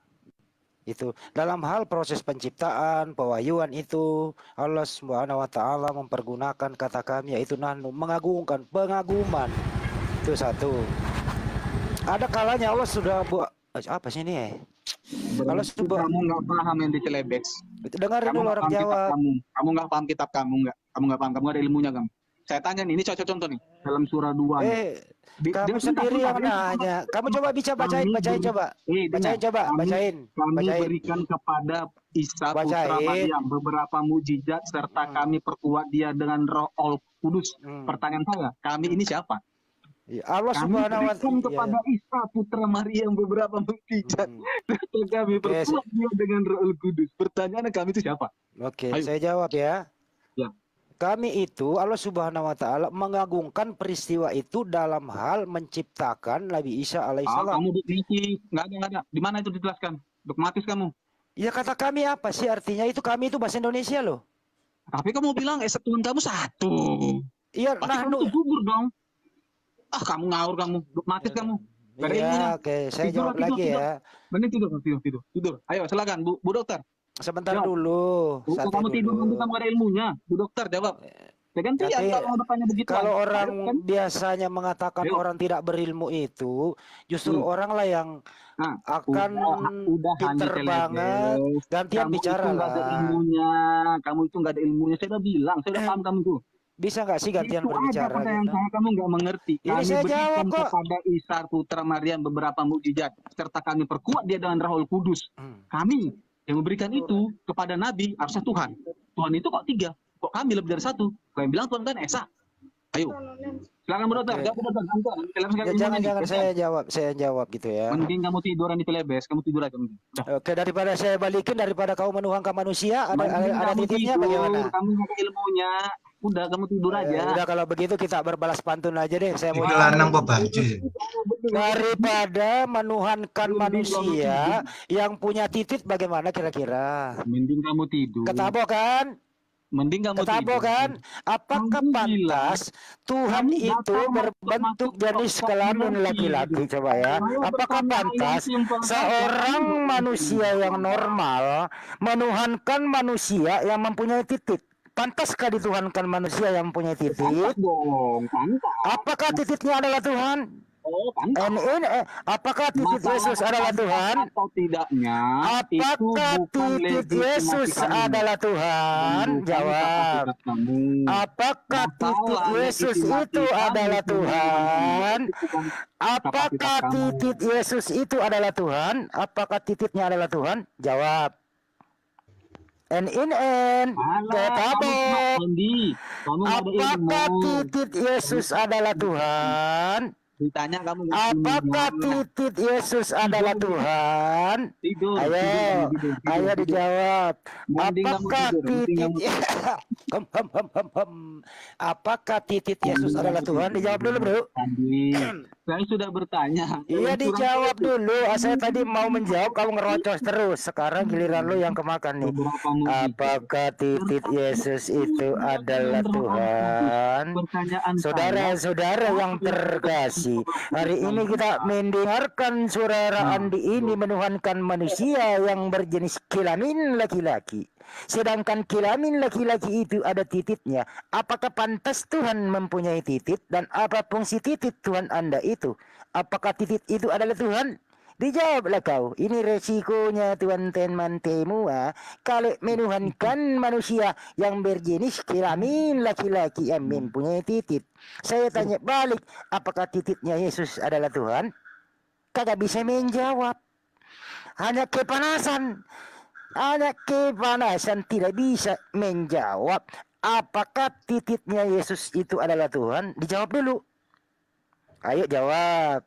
Itu dalam hal proses penciptaan, pewahyuan itu Allah Subhanahu Wa Taala mempergunakan kata kami yaitu nahnu, mengagungkan, pengaguman. Itu satu. Ada kalanya Allah sudah buat apa sih ini? Allah sudah kamu nggak paham yang dicelebes. Dengarin dulu orang Jawa. Kamu nggak paham kitab kamu nggak paham, kamu nggak ada ilmunya kamu. Saya tanya nih, ini contoh nih dalam surah 2. Kamu sendiri yang nanya. Kamu coba bacain coba. Bacain. Kami berikan kepada Isa putra Maryam beberapa mujizat serta kami perkuat dia dengan Roh Kudus. Pertanyaan saya, kami ini siapa? Allah Subhanahu Wa Taala kepada Isa putra Maryam beberapa mujizat serta kami perkuat dia dengan Roh Kudus. Pertanyaan kami itu siapa? Oke, saya jawab ya. Ya. Kami itu Allah Subhanahu Wa Taala mengagungkan peristiwa itu dalam hal menciptakan Nabi Isa alaihissalam. Kamu nggak ada. Di mana itu dijelaskan? Dogmatis kamu. Ya kata kami apa sih artinya itu? Kami itu bahasa Indonesia loh. Tapi kamu bilang Tuhan kamu satu. Iya, kamu gugur dong. Kamu ngawur kamu. Dogmatis kamu. Iya, oke. Saya jawab lagi ya. Benar tidur. Ayo silakan Bu Dokter. Sebentar dulu. Kamu tidur nanti kamu ada ilmunya. Bu Dokter jawab. Ya gantian kalau bertanya begitu. Kalau orang biasanya mengatakan orang tidak berilmu itu, justru orang lah yang akan pinter banget. Gantian bicara lah. Kamu itu nggak ada ilmunya. Saya udah bilang, saya udah paham kamu tuh. Bisa nggak sih gantian berbicara? Kamu nggak mengerti. Ini saya jawab kok. Kepada Isa putra Maryam beberapa mukjizat serta kami perkuat dia dengan Roh Kudus. Kami yang memberikan itu kepada Nabi harusnya Tuhan. Tuhan itu kok 3? Kok kami lebih dari 1? Kau yang bilang Tuhan kan Esa. Ayo. Silakan Bu Dokter. Jangan saya jawab gitu ya. Mending kamu tiduran di telebes, kamu tidur aja. Oke, daripada saya balikin, daripada kau menuhankan manusia, ada titiknya bagaimana? Kamu nggak ilmunya. Udah kamu tidur aja. Udah kalau begitu kita berbalas pantun aja deh. Saya mau lanang baju. Daripada menuhankan manusia yang punya titik bagaimana kira-kira? Mending kamu tidur. Ketabo kan? Mending kamu ketabo kan? Apakah pantas Tuhan itu berbentuk jenis kelamin laki-laki? Coba ya. Apakah pantas seorang manusia yang normal menuhankan manusia yang mempunyai titik? Pantaskah dituhankan manusia yang punya titik? Pantas dong, pantas. Apakah titiknya adalah Tuhan? Oh, pantas. Apakah titik Yesus adalah Tuhan? Atau tidaknya? Apakah titik Yesus adalah Tuhan? Jawab. Apakah titik Yesus itu adalah Tuhan? Apakah titik Yesus itu adalah Tuhan? Apakah titiknya adalah Tuhan? Jawab. Ketabok. Apakah titik Yesus adalah Tuhan? Ditanya kamu. Apakah titik Yesus adalah Tuhan? Ayo dijawab. Apakah titik Apakah titik Yesus adalah Tuhan? Dijawab dulu, Bro. Saya sudah bertanya. Iya, dijawab dulu. Saya tadi mau menjawab, kamu ngerocos terus. Sekarang giliran lu yang kemakan nih. Apakah titik Yesus itu adalah Tuhan? Saudara-saudara yang terkasih, hari ini kita mendengarkan saudara Andi ini menuhankan manusia yang berjenis kelamin laki-laki. Sedangkan kelamin laki-laki itu ada titiknya. Apakah pantas Tuhan mempunyai titik? Dan apa fungsi titik Tuhan Anda itu? Apakah titik itu adalah Tuhan? Dijawablah kau. Ini resikonya teman-teman semua. Kalau menuhankan manusia yang berjenis kelamin laki-laki yang mempunyai titik. Saya tanya balik, apakah titiknya Yesus adalah Tuhan? Kagak bisa menjawab. Hanya kepanasan tidak bisa menjawab apakah titiknya Yesus itu adalah Tuhan. Dijawab dulu. Ayo jawab.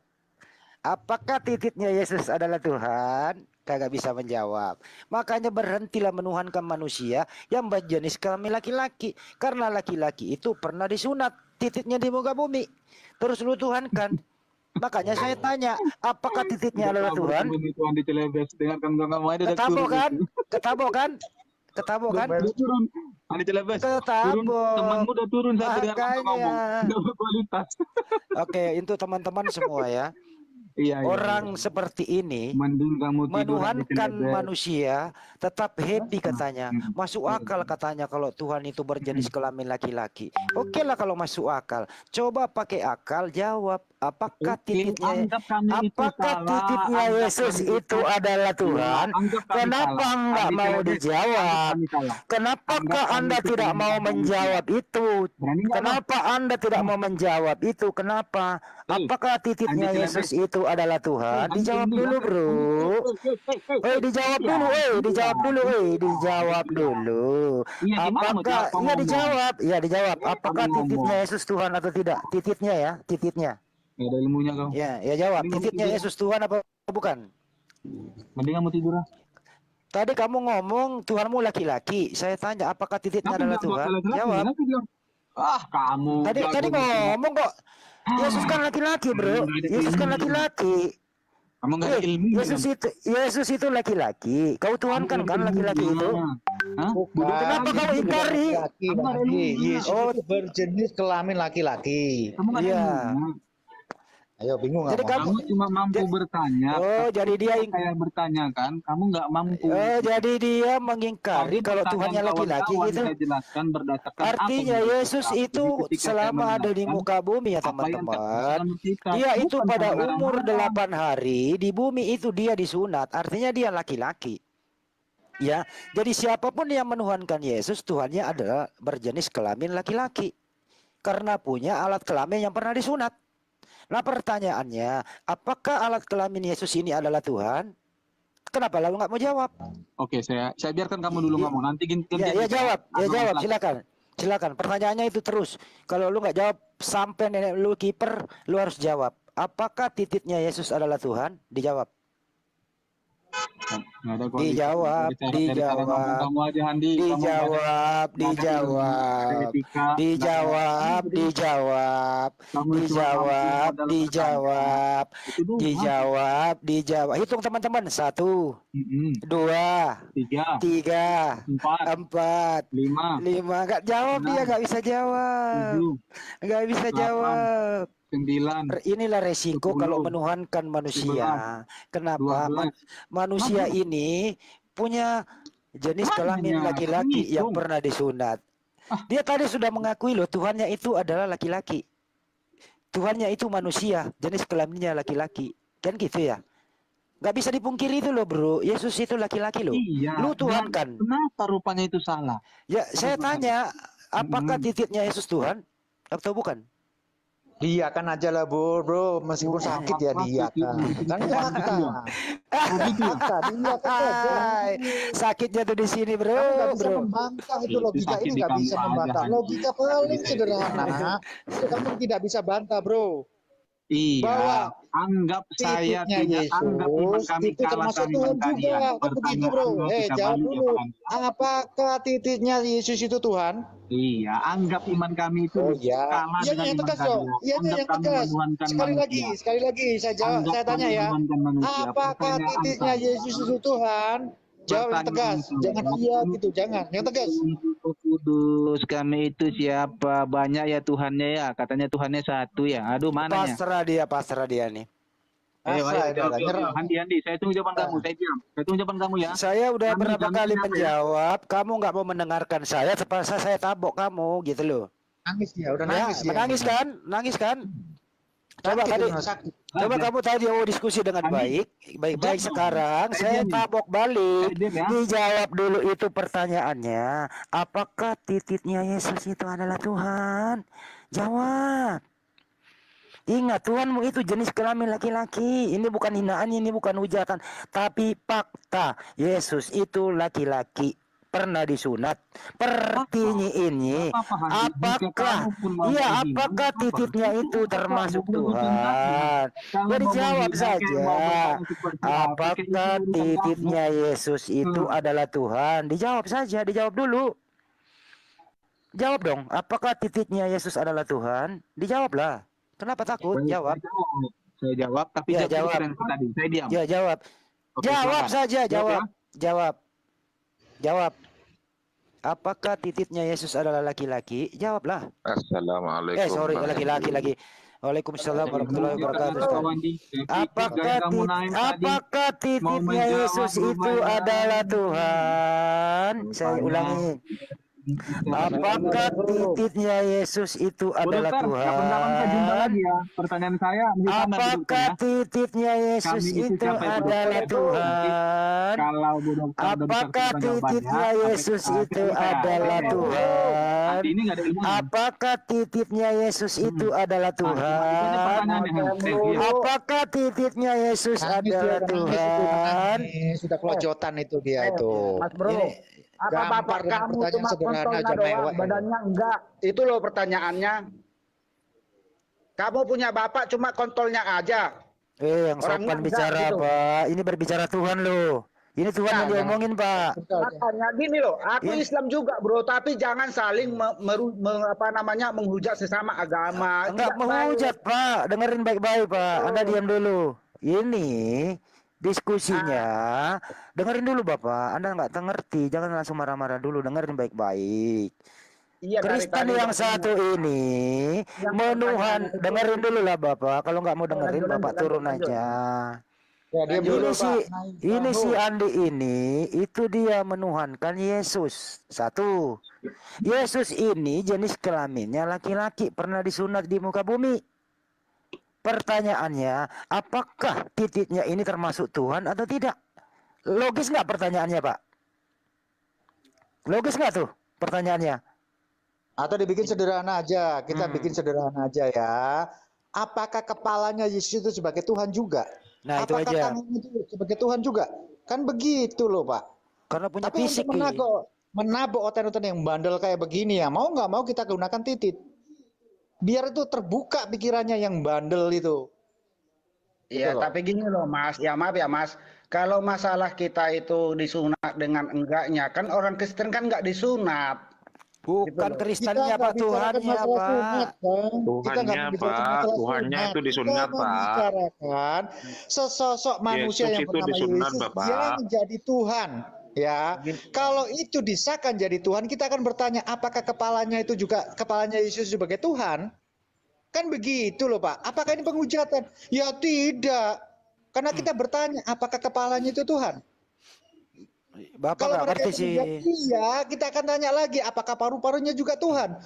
Apakah titiknya Yesus adalah Tuhan? Kagak bisa menjawab. Makanya berhentilah menuhankan manusia yang berjenis kelamin laki-laki. Karena laki-laki itu pernah disunat titiknya di muka bumi. Terus lu tuhankan. Makanya saya tanya, apakah titiknya adalah Tuhan? Ketabok kan? Ketabok kan? Ketabok kan? Turun. Andi Celebes. Ketabok. Temanmu udah turun saat dengar kamu ngomong. Nggak berkualitas. Oke, itu teman-teman semua ya. Orang seperti ini menuhankan manusia tetap happy katanya, masuk akal katanya kalau Tuhan itu berjenis kelamin laki-laki. Oke lah kalau masuk akal. Coba pakai akal jawab, apakah titiknya Yesus itu adalah Tuhan? Kenapa enggak mau dijawab? Kenapakah Anda tidak mau menjawab itu? Kenapa Anda tidak mau menjawab itu? Kenapa? Apakah titiknya Yesus itu adalah Tuhan? Dijawab dulu, Bro. Dijawab dulu, dijawab dulu, dijawab dulu. Apakah dijawab? Ya, dijawab. Apakah titiknya Yesus Tuhan atau tidak? Titiknya ya, titiknya. Nggak ada ilmunya kau. Ya jawab. Titiknya Yesus Tuhan apa bukan? Mending kamu tidur. Tadi kamu ngomong Tuhanmu laki-laki. Saya tanya apakah titiknya adalah Tuhan? Jawab. Kamu. Tadi ngomong kok. Yesus kan laki-laki, Bro. Yesus kan laki-laki. Kamu nggak ada ilmu. Yesus itu laki-laki. Kau Tuhan kan laki-laki itu. Kenapa kau ingkari? Yesus itu berjenis kelamin laki-laki. Iya. Ayo bingung. Jadi kamu cuma mampu bertanya. Jadi dia saya bertanya kan, kamu nggak mampu. Jadi dia mengingkari kalau Tuhannya laki-laki gitu. Artinya Yesus itu selama ada di muka bumi ya teman-teman. Dia itu pada umur 8 hari di bumi itu dia disunat. Artinya dia laki-laki. Ya, jadi siapapun yang menuhankan Yesus, Tuhannya adalah berjenis kelamin laki-laki. Karena punya alat kelamin yang pernah disunat. Nah pertanyaannya, apakah alat kelamin Yesus ini adalah Tuhan? Kenapa lalu nggak mau jawab? Oke, saya biarkan kamu dulu ngomong. Nanti jawab, silakan. Pertanyaannya itu terus. Kalau lu nggak jawab sampai nenek lu kiper, lu harus jawab. Apakah titiknya Yesus adalah Tuhan? Dijawab. Dijawab. Hitung teman-teman. 1, 2, 3, 4, 5. Nggak jawab dia, nggak bisa jawab. 9. Inilah resiko kalau menuhankan manusia. Kenapa? Manusia ini punya jenis kelamin laki-laki yang pernah disunat. Dia tadi sudah mengakui loh Tuhannya itu adalah laki-laki. Tuhannya itu manusia, jenis kelaminnya laki-laki. Kan gitu ya. Gak bisa dipungkiri itu loh bro. Yesus itu laki-laki loh. Iya. Lu Tuhan kan. Kenapa rupanya itu salah? Ya saya tanya, apakah titiknya Yesus Tuhan atau bukan? Dia kan aja lah bro, meskipun sakit ya dia kan. Kan fakta. Fakta dia kan aja. Sakitnya tuh di sini bro. Kamu nggak bisa bro. membantah itu logika ini nggak bisa membantah. Logika paling sederhana. Itu kamu tidak bisa bantah bro. Iya, Bahwa anggap saya titiknya tidak anggap iman Yesus kami itu kalah termasuk kami Tuhan kalian. juga. Kan begitu bro. Pertanyaan kita Jawab balik dulu. ya, Pak. Apakah titiknya Yesus itu Tuhan? Iya, anggap iman kami itu Oh ya, kalah iya dengan yang iman tegas kalian. dong. Iya Anggap yang kami tegas. menuhankan Sekali manusia. lagi saya jawab, Anggap saya tanya kami ya. menuhankan manusia. Apakah Pertanyaan titiknya saya, Yesus itu Tuhan? Jawab yang tegas. Jangan iya gitu, jangan. Yang tegas. Kudus, kami itu siapa? Banyak ya Tuhannya ya. Katanya Tuhannya satu ya. Aduh, mananya? Pasrah dia nih. Ayo, Pasrah, jawab, nyerah. jawab. Handi, saya tunggu jawaban kamu. Saya diam. Saya tunggu jawaban kamu ya. Saya udah Kami berapa jaminan kali apa ya? menjawab, kamu nggak mau mendengarkan saya, terpaksa saya tabok kamu gitu loh. Nangis dia, udah Ya, nangis dia. menangis kan? Nangis kan? Coba Sakit, tadi, udah sakit. coba kamu tadi mau diskusi dengan baik sekarang. Saya tabok balik. Dijawab dulu itu pertanyaannya. Apakah titiknya Yesus itu adalah Tuhan? Jawab. Ingat, Tuhanmu itu jenis kelamin laki-laki. Ini bukan hinaan, ini bukan hujatan, tapi fakta. Yesus itu laki-laki, pernah disunat. Pertanyaan apakah titiknya itu termasuk Tuhan? Ya dijawab saja. Apakah titiknya Yesus itu adalah Tuhan? Dijawab saja, dijawab dulu. Jawab dong, apakah titiknya Yesus adalah Tuhan? Dijawablah. Kenapa takut? Jawab. Saya jawab, tapi Ya, jawab. jawab. Tadi. Saya diam. Ya, jawab. Oke, Jawab silakan. saja, Jawab jawab. Jawab. Apakah titiknya Yesus adalah laki-laki? Jawablah. Assalamualaikum. Sorry, laki-laki lagi. Waalaikumsalam warahmatullahi wabarakatuh. Apakah titiknya Yesus itu adalah Tuhan? Saya ulangi. Apakah titiknya Yesus itu adalah Tuhan? Pertanyaan saya. Apakah titiknya Yesus itu adalah Tuhan? Apakah titiknya Yesus itu adalah Tuhan? Apakah titiknya Yesus itu adalah Tuhan? Apakah titiknya Yesus adalah Tuhan? Sudah kelojotan itu dia itu. Mas bro, apa bapak kamu cuma kontolnya doang, badannya enggak? Itu loh pertanyaannya. Kamu punya bapak cuma kontolnya aja. Yang sopan bicara gitu. Pak. Ini berbicara Tuhan loh. Ini Tuhan yang diomongin Pak. Makanya gini loh, aku Islam juga bro, tapi jangan saling menghujat sesama agama. Enggak menghujat Pak, dengerin baik-baik Pak. Anda diam dulu. Ini diskusinya, dengerin dulu Bapak. Anda nggak ngerti, jangan langsung marah-marah dulu. Dengerin baik-baik. Iya, Kristen yang satu ini menuhan. Dengerin dulu lah Bapak. Kalau nggak mau dengerin Bapak turun aja. Ini si Andi ini itu dia menuhankan Yesus. Satu, Yesus ini jenis kelaminnya laki-laki, pernah disunat di muka bumi. Pertanyaannya, apakah titiknya ini termasuk Tuhan atau tidak? Logis nggak pertanyaannya Pak? Logis nggak tuh pertanyaannya? Atau dibikin sederhana aja, kita bikin sederhana aja ya. Apakah kepalanya Yesus itu sebagai Tuhan juga? Nah, itu apakah aja. tangannya itu sebagai Tuhan juga? Kan begitu loh Pak. Karena punya Tapi fisik. untuk menabok oten-oten yang bandel kayak begini ya, mau nggak mau kita gunakan titik. Biar itu terbuka pikirannya yang bandel itu. Iya, tapi gini loh Mas, ya maaf ya Mas. Kalau masalah kita itu disunat dengan enggaknya, kan orang Kristen kan nggak disunat. Bukan Kristennya Pak, Tuhannya Pak. Tuhannya Pak, Tuhannya itu disunat Pak. Membicarakan sesosok manusia Yesus yang itu bernama disunat, Yesus Bapak. yang jadi Tuhan. Ya, kalau itu disahkan jadi Tuhan, kita akan bertanya apakah kepalanya itu juga kepalanya Yesus sebagai Tuhan? Kan begitu loh Pak. Apakah ini penghujatan? Ya tidak. Karena kita bertanya apakah kepalanya itu Tuhan? Bapak Kalau nggak mereka ngerti itu sih. menjawab iya, kita akan tanya lagi, apakah paru-parunya juga Tuhan?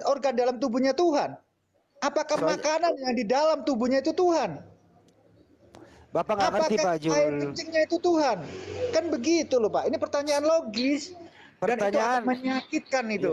Organ dalam tubuhnya Tuhan? Apakah makanan yang di dalam tubuhnya itu Tuhan? Bapak nggak ngerti Apakah Pak air Jul. kencingnya itu Tuhan? Kan begitu loh Pak. Ini pertanyaan logis. Dan itu akan menyakitkan itu.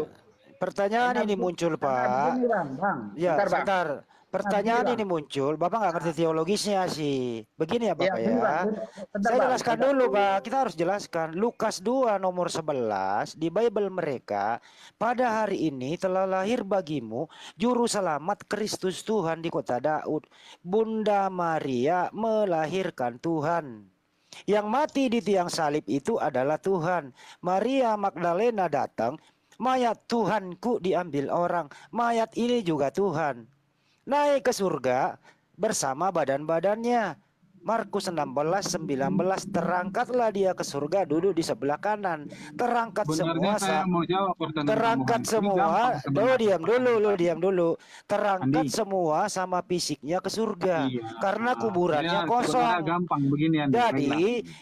Pertanyaan ini muncul Pak. Begini Bang. Ya, Bentar, Bang. sebentar. Pertanyaan begini, ini muncul, Bapak nggak ngerti teologisnya sih. Begini ya Bapak begini, ya. Bang. Bentar, Saya Bang. jelaskan Bentar. dulu Pak, kita harus jelaskan. Lukas 2 nomor 11 di Bible mereka, pada hari ini telah lahir bagimu juru selamat Kristus Tuhan di kota Daud. Bunda Maria melahirkan Tuhan. Yang mati di tiang salib itu adalah Tuhan. Maria Magdalena datang, mayat Tuhanku diambil orang. Mayat ini juga Tuhan. Naik ke surga bersama badan-badannya. Markus 16:19, terangkatlah dia ke surga, duduk di sebelah kanan. Terangkat Benarnya semua saya mau jawab pertanyaan terangkat kamu, Han. Ini semua. gampang Lu sebenarnya. diam dulu. Terangkat Andi. semua sama fisiknya ke surga. Iya. Karena kuburannya Ya, sebenarnya kosong. gampang begini Andi. Jadi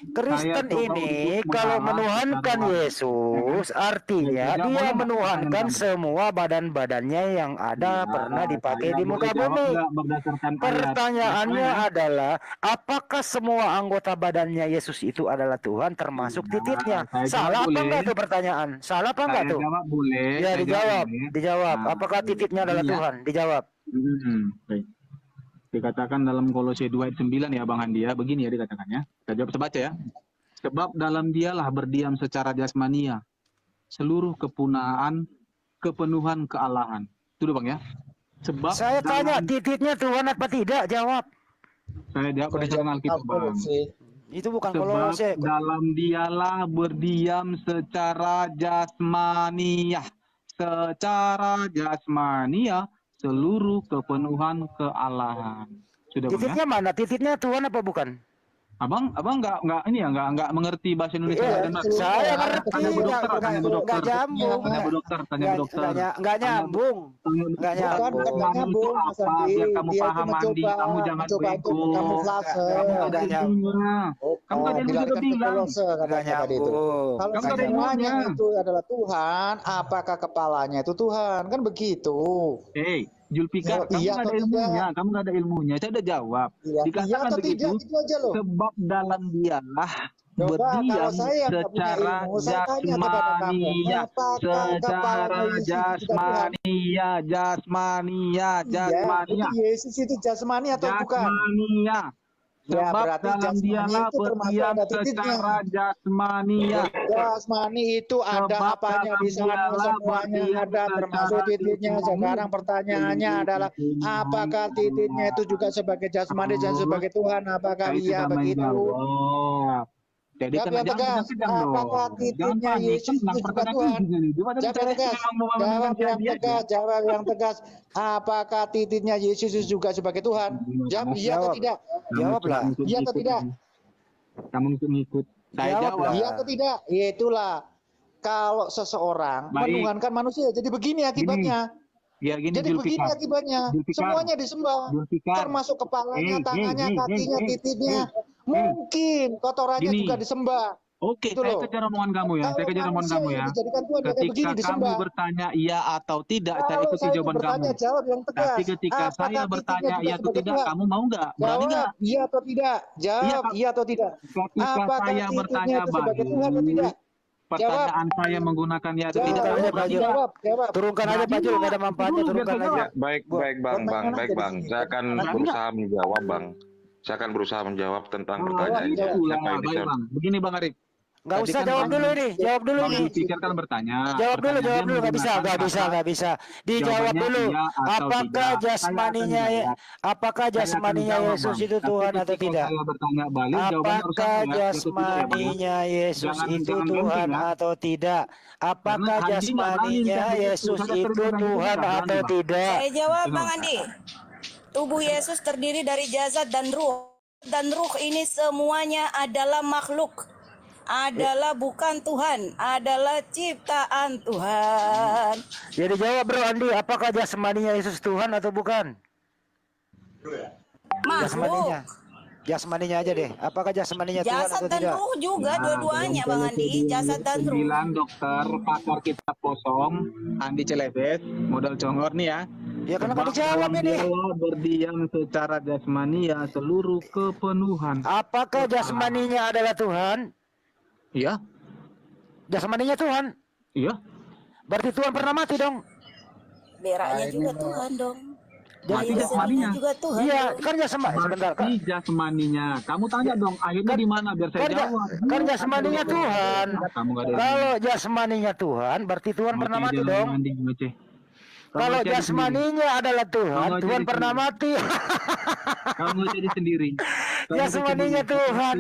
Kristen Saya coba ini untuk kalau mengarah menuhankan secara- Yesus, artinya Saya dia boleh nggak menuhankan pertanyaan kamu? semua badan-badannya yang ada Ya, pernah dipakai saya di boleh muka jawab bumi. nggak berdasarkan ayat? Pertanyaannya Saya- adalah, apakah semua anggota badannya Yesus itu adalah Tuhan, termasuk titiknya? saya Salah jawab apa enggak boleh? tuh pertanyaan? Salah apa enggak Saya tuh? jawab boleh. Ya Saya dijawab, boleh. dijawab. Nah, Apakah titiknya adalah ini ya. Tuhan? Dijawab. Baik. Dikatakan dalam Kolose 2 ayat 9 ya Bang Andi ya. Begini ya dikatakannya. Kita jawab sebaca ya. Sebab dalam dialah berdiam secara jasmania seluruh kepenuhan kealahan. Itu dulu Bang ya. Sebab Saya tanya dalam- titiknya Tuhan apa tidak? Jawab. saya jawab berdasarkan Alkitab Bang. Itu bukan Sebab Kolose. dalam dialah berdiam secara jasmania. Secara jasmania seluruh kepenuhan kealahan. Sudah Bang ya? Titiknya mana? Titiknya Tuhan apa bukan? Abang nggak ini ya nggak mengerti bahasa Indonesia Iya, dan saya ngerti. tanya bu dokter, tanya bu dokter, Nggak nyambung. tanya bu dokter, tanya bu dokter. Nggak nyambung. Nggak nyambung. Bukan nyambung, Mas Andi. Biar kamu Dia itu paham Andi, kamu jangan mencoba untuk bego. kamuflase. Kamu nggak ada ilmunya. Kamu nggak ada ilmu juga dilarikan ke bilang. Kolose katanya tadi itu. Kalau Kamu nggak ada semuanya ilmunya. itu adalah Tuhan, apakah kepalanya itu Tuhan? Kan begitu. Julfikar, kamu Iya nggak ada atau ilmunya, kamu nggak ada ilmunya. Saya udah jawab. Iya Dikatakan atau begitu. tidak, itu aja loh. Sebab dalam dialah Coba berdiam kalau saya yang nggak punya secara ilmu, saya tanya kepada kamu, jasmania, apakah secara kepalanya Yesus itu juga Tuhan? jasmania. Iya, itu Yesus itu jasmani atau bukan? Jasmania. Ya, Sebab berarti dalam jasmani dialah itu termasuk berdiam ada titiknya. secara jasmania. Jasmani itu ada Sebab apanya dalam di sana, dialah semuanya berdiam ada termasuk secara titiknya. Sekarang pertanyaannya adalah apakah titiknya itu juga sebagai jasmani dan sebagai Tuhan? Apakah Saya iya sudah begitu? menjawab. Jadi Jawab kena yang tegas. jangan dong. Apakah Jangan titiknya panik, Yesus tenang, itu juga pertanyaan Tuhan? ini. Cuma tadi Jawab saya yang tegas. memang mau Jawab mendengar yang dia aja. tegas. Jawab yang tegas. Apakah titiknya Yesus itu juga sebagai Tuhan? Jawab iya atau tidak? Jawablah. Iya atau tidak? Kamu ngikut. Saya jawab. Iya atau tidak? Ya itulah. Kalau seseorang Baik. menuhankan manusia, jadi begini akibatnya. Ya gini Jadi begini Julfikar. akibatnya. Julfikar. Semuanya disembah. Julfikar. Termasuk kepalanya, tangannya, hey, kakinya, hey, titiknya. hey. Mungkin kotorannya Gini. juga disembah. Oke, Gitu saya loh. kejar omongan kamu ya. Saya Kalau kejar omongan manusia kamu yang ya. dijadikan Tuhan kayak Ketika begini kamu disembah. bertanya iya atau tidak, saya Kalau ikuti saya jawaban bertanya, kamu. jawab yang tegas. Tapi ketika Apakah saya titiknya bertanya juga iya atau sebagai tidak, Tuhan? kamu mau nggak? Berani Jawab nggak? iya atau tidak. Jawab iya atau tidak. Ketika Apakah saya titiknya bertanya itu sebagai Tuhan atau balik, tidak? Jawab. pertanyaan saya menggunakan ya atau tidak, Turunkan kamu aja Pak berani Jul. nggak? Jawab. Turunkan aja Pak Jul, nggak ada manfaatnya. Dulu, biar Turunkan saya aja. jawab. Baik bang. Saya akan berusaha menjawab bang. Saya akan berusaha menjawab tentang pertanyaan ini. Itulah, Siapa yang baik bisa? bang. Begini bang Arif. Nggak Tadi usah kan jawab Bang- dulu ini, jawab dulu Bang ini. Julfikar kan bertanya. Jawab dulu, Pertanyaan dia nggak bisa, menggunakan nggak bisa. Dijawab Jawabannya dulu. iya atau Apakah tidak. jasmaninya, Saya akan jawab. apakah Saya akan jasmaninya jawab, Yesus Bang. itu Tapi Tuhan atau ketika tidak? Saya bertanya balik, jawabannya harus Apakah sama ya. Ya atau tidak ya, Bang, ya? jasmaninya Yesus Jangan- itu jangan Tuhan ganti, ya. atau tidak? Apakah Karena Andi nggak berani jasmaninya ditanya itu. Yesus Saya itu terima Tuhan nggak berani, atau Bang. tidak? Saya jawab Bang Andi. Tubuh Yesus terdiri dari jasad dan ruh. Dan ruh ini semuanya adalah makhluk. Adalah bukan Tuhan, adalah ciptaan Tuhan. Jadi jawab bro Andi, apakah jasmaninya Yesus Tuhan atau bukan? Makhluk. Jasmaninya. Jasmaninya aja deh. Apakah jasmaninya Tuhan Jasad atau dan tidak? ruh juga Nah, dua-duanya dalam Bang PLT Andi, jasad dan ruh. 209 dokter pakar kitab kosong Andi Celebes modal congor nih ya. Ya karena nggak Bab dijawab dalam ini. dialog berdiam secara jasmani ya seluruh kepenuhan. Apakah jasmaninya adalah Tuhan? Iya. Jasmaninya Tuhan? Iya. Berarti Tuhan pernah mati dong? Beraknya juga Tuhan dong. Mati Air jasmaninya. seninya juga Tuhan. Iya, dong. kan jasmani. Sebentar, Mati jasmaninya. Kamu tanya dong, akhirnya di mana biar saya jawab. Kan jasmaninya Tuhan. Kamu nggak ada. Kalau jasmaninya Tuhan, berarti Tuhan pernah mati dong. Kalau jasmaninya adalah Tuhan, Tuhan pernah mati. Kamu jadi sendiri. Jasmaninya Tuhan.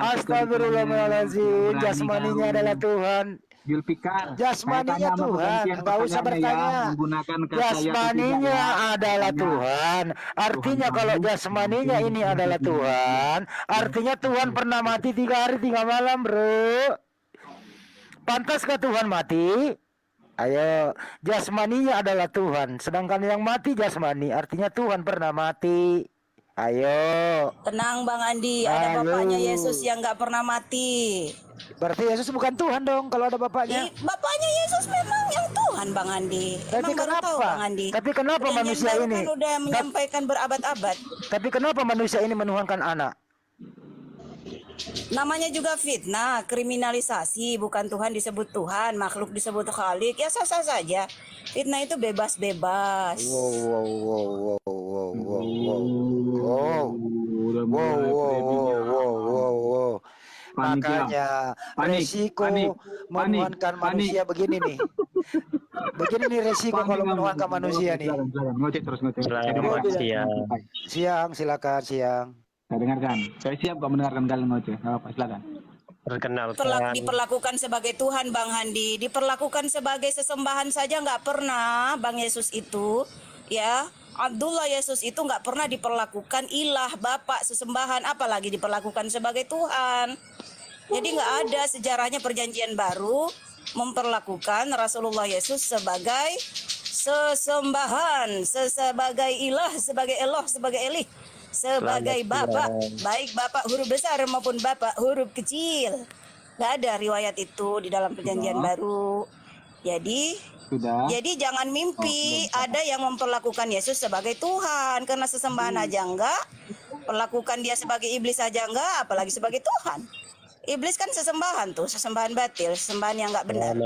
Astagfirullahaladzim. Jasmaninya adalah Tuhan. Julfikar. Jasmaninya Tuhan. Enggak usah bertanya. Jasmaninya adalah Tuhan. Artinya kalau jasmaninya ini adalah Tuhan, artinya Tuhan pernah mati 3 hari 3 malam, bro. Pantaskah Tuhan mati? Ayo, jasmaninya adalah Tuhan, sedangkan yang mati jasmani, artinya Tuhan pernah mati. Ayo. Tenang Bang Andi, ada bapaknya Yesus yang nggak pernah mati. Berarti Yesus bukan Tuhan dong kalau ada bapaknya. Bapaknya Yesus memang yang Tuhan Bang Andi. Tapi Emang baru kenapa? tahu, Bang Andi. Tapi kenapa Perjanjian manusia baru ini? kan udah menyampaikan berabad-abad. Tapi kenapa manusia ini menuhankan anak? Namanya juga fitnah, kriminalisasi, bukan Tuhan disebut Tuhan, makhluk disebut Khalik, ya sah-sah saja. Fitnah itu bebas-bebas. Wow. Makanya resiko menuhankan manusia begini nih. Begini nih resiko kalau menuhankan manusia nih. Siang, silakan siang. Saya dengarkan. Saya siap kok mendengarkan kalian ngoceh. Apa, silakan. Diperlakukan sebagai Tuhan Bang Handi, diperlakukan sebagai sesembahan saja nggak pernah Bang Yesus itu, ya. Abdullah Yesus itu nggak pernah diperlakukan ilah, bapak, sesembahan, apalagi diperlakukan sebagai Tuhan. Jadi nggak ada sejarahnya perjanjian baru memperlakukan Rasulullah Yesus sebagai sesembahan, sebagai ilah, sebagai Eloh, sebagai Elih, sebagai bapak, baik bapak huruf besar maupun bapak huruf kecil. Nggak ada riwayat itu di dalam perjanjian baru. Jadi jangan mimpi ada yang memperlakukan Yesus sebagai Tuhan, karena sesembahan aja enggak, perlakukan dia sebagai iblis aja enggak, apalagi sebagai Tuhan. Iblis kan sesembahan tuh, sesembahan batil, sesembahan yang enggak benar.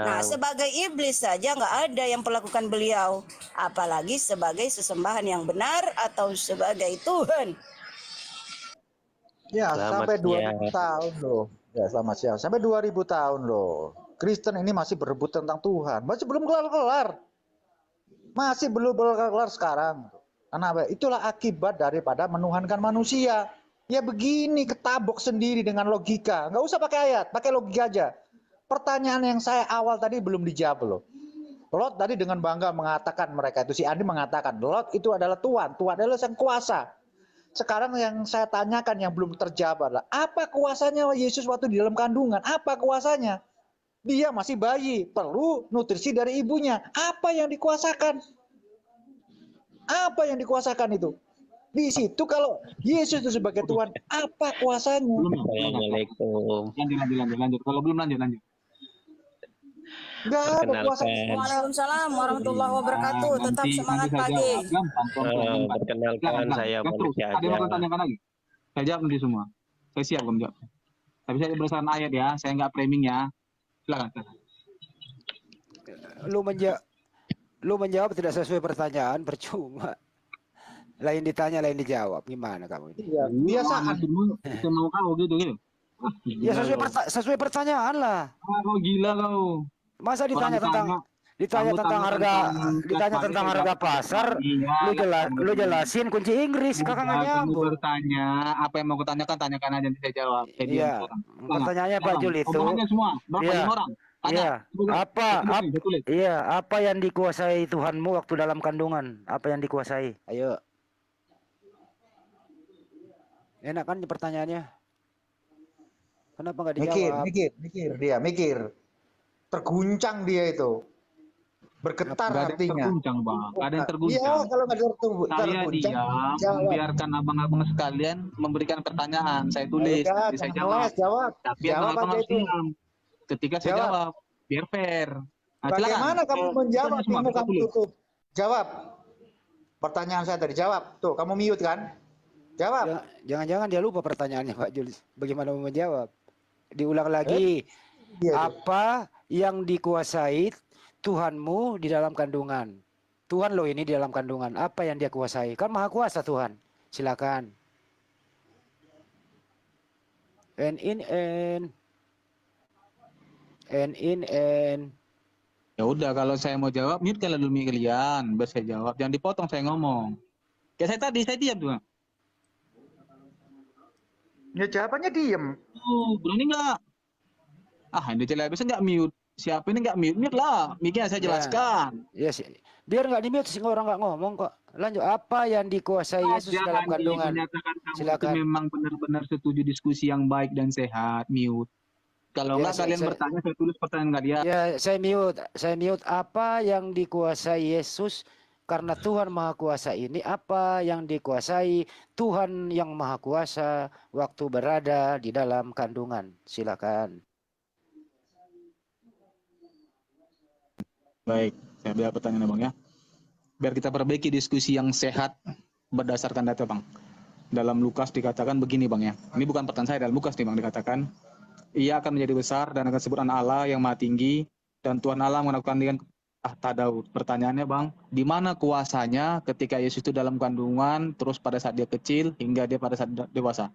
Nah, sebagai iblis saja enggak ada yang perlakukan beliau, apalagi sebagai sesembahan yang benar atau sebagai Tuhan. Ya, sampai 2000 tahun loh. Ya, selamat siang. Sampai 2000 tahun loh. Kristen ini masih berebut tentang Tuhan. Masih belum kelar-kelar. Masih belum kelar-kelar sekarang. Kenapa? Itulah akibat daripada menuhankan manusia. Ya begini, ketabok sendiri dengan logika. Nggak usah pakai ayat, pakai logika aja. Pertanyaan yang saya awal tadi belum dijawab loh. Lot tadi dengan bangga mengatakan, mereka itu, si Andi mengatakan, Lot itu adalah Tuhan. Tuhan adalah sang kuasa. Sekarang yang saya tanyakan yang belum terjawab adalah, apa kuasanya Yesus waktu di dalam kandungan? Apa kuasanya? Dia masih bayi, perlu nutrisi dari ibunya. Apa yang dikuasakan? Apa yang dikuasakan itu? Di situ kalau Yesus itu sebagai Tuhan, apa kuasanya? Assalamualaikum. Lanjut. Kalau belum lanjut. Enggak ada kuasa. Waalaikumsalam warahmatullahi wabarakatuh. Tetap semangat pagi. Perkenalkan saya manusia aja. Ada yang mau tanyakan lagi? Saya jawab nanti semua. Saya siap menjawab. Tapi saya berdasarkan ayat ya, saya nggak framing ya. Silakan. Lu menjawab tidak sesuai pertanyaan, percuma. Lain ditanya, lain dijawab. Gimana kamu ini? Iya, biasa. Kita mau kau gitu. Ya sesuai pertanyaan lah. Kau gila kau. Masa ditanya tentang harga pasar, lu jelasin kunci Inggris, kakak nggak nyambung. Bertanya, apa yang mau kutanyakan, tanyakan aja nanti saya jawab. Iya. Pertanyaannya Pak Jul itu. Semua. Berapa orang? Iya. Apa yang dikuasai Tuhanmu waktu dalam kandungan? Apa yang dikuasai? Ayo. Enak kan pertanyaannya? Kenapa nggak dijawab? Mikir. Terguncang dia itu. Bergetar Nggak ada yang artinya. terguncang, Bang. Nggak ada yang Iya, terguncang. kalau nggak Saya terguncang, diam, jawab. membiarkan abang-abang sekalian memberikan pertanyaan. Saya tulis, Udah, nanti saya jangan jawab. les, jawab. Tapi Jawab abang-abang aja harus itu. diam. Ketika saya Jawab. jawab, biar fair. Nah, silakan. Bagaimana kamu menjawab? Tanya semua, Ilmu kita kamu tulis. tutup. Jawab. Pertanyaan saya tadi jawab. Tuh, kamu mute kan? Jawab. Jangan-jangan dia lupa pertanyaannya Pak Julius. Bagaimana mau menjawab? Diulang lagi. Apa yang dikuasai Tuhanmu di dalam kandungan? Tuhan lo ini di dalam kandungan. Apa yang dia kuasai? Kan maha kuasa Tuhan. Silakan. N. Ya udah, kalau saya mau jawab, mute kalau dulu kalian, biar saya jawab. Jangan dipotong saya ngomong. Kayak saya tadi, saya diam tuh. Ya jawabannya diem. Berani nggak? Ini celah bisa nggak mute? Siapa ini nggak mute? Mute lah. Mikirnya saya jelaskan. Ya, biar nggak di mute, orang nggak ngomong kok. Lanjut, apa yang dikuasai Yesus dalam kandungan? Silakan. Itu memang benar-benar setuju diskusi yang baik dan sehat. Mute. Kalau nggak kalian bertanya, saya tulis pertanyaan kalian. Ya, saya mute. Apa yang dikuasai Yesus? Karena Tuhan Maha Kuasa ini, apa yang dikuasai Tuhan yang Maha Kuasa waktu berada di dalam kandungan? Silakan. Baik, saya biar pertanyaan Bang ya. Biar kita perbaiki diskusi yang sehat berdasarkan data Bang. Dalam Lukas dikatakan begini Bang ya. Ini bukan pertanyaan saya, dalam Lukas nih Bang dikatakan, ia akan menjadi besar dan akan disebut anak Allah yang Maha Tinggi, dan Tuhan Allah mengakukan dengan Daud. Pertanyaannya Bang, di mana kuasanya ketika Yesus itu dalam kandungan, terus pada saat dia kecil hingga dia pada saat dewasa?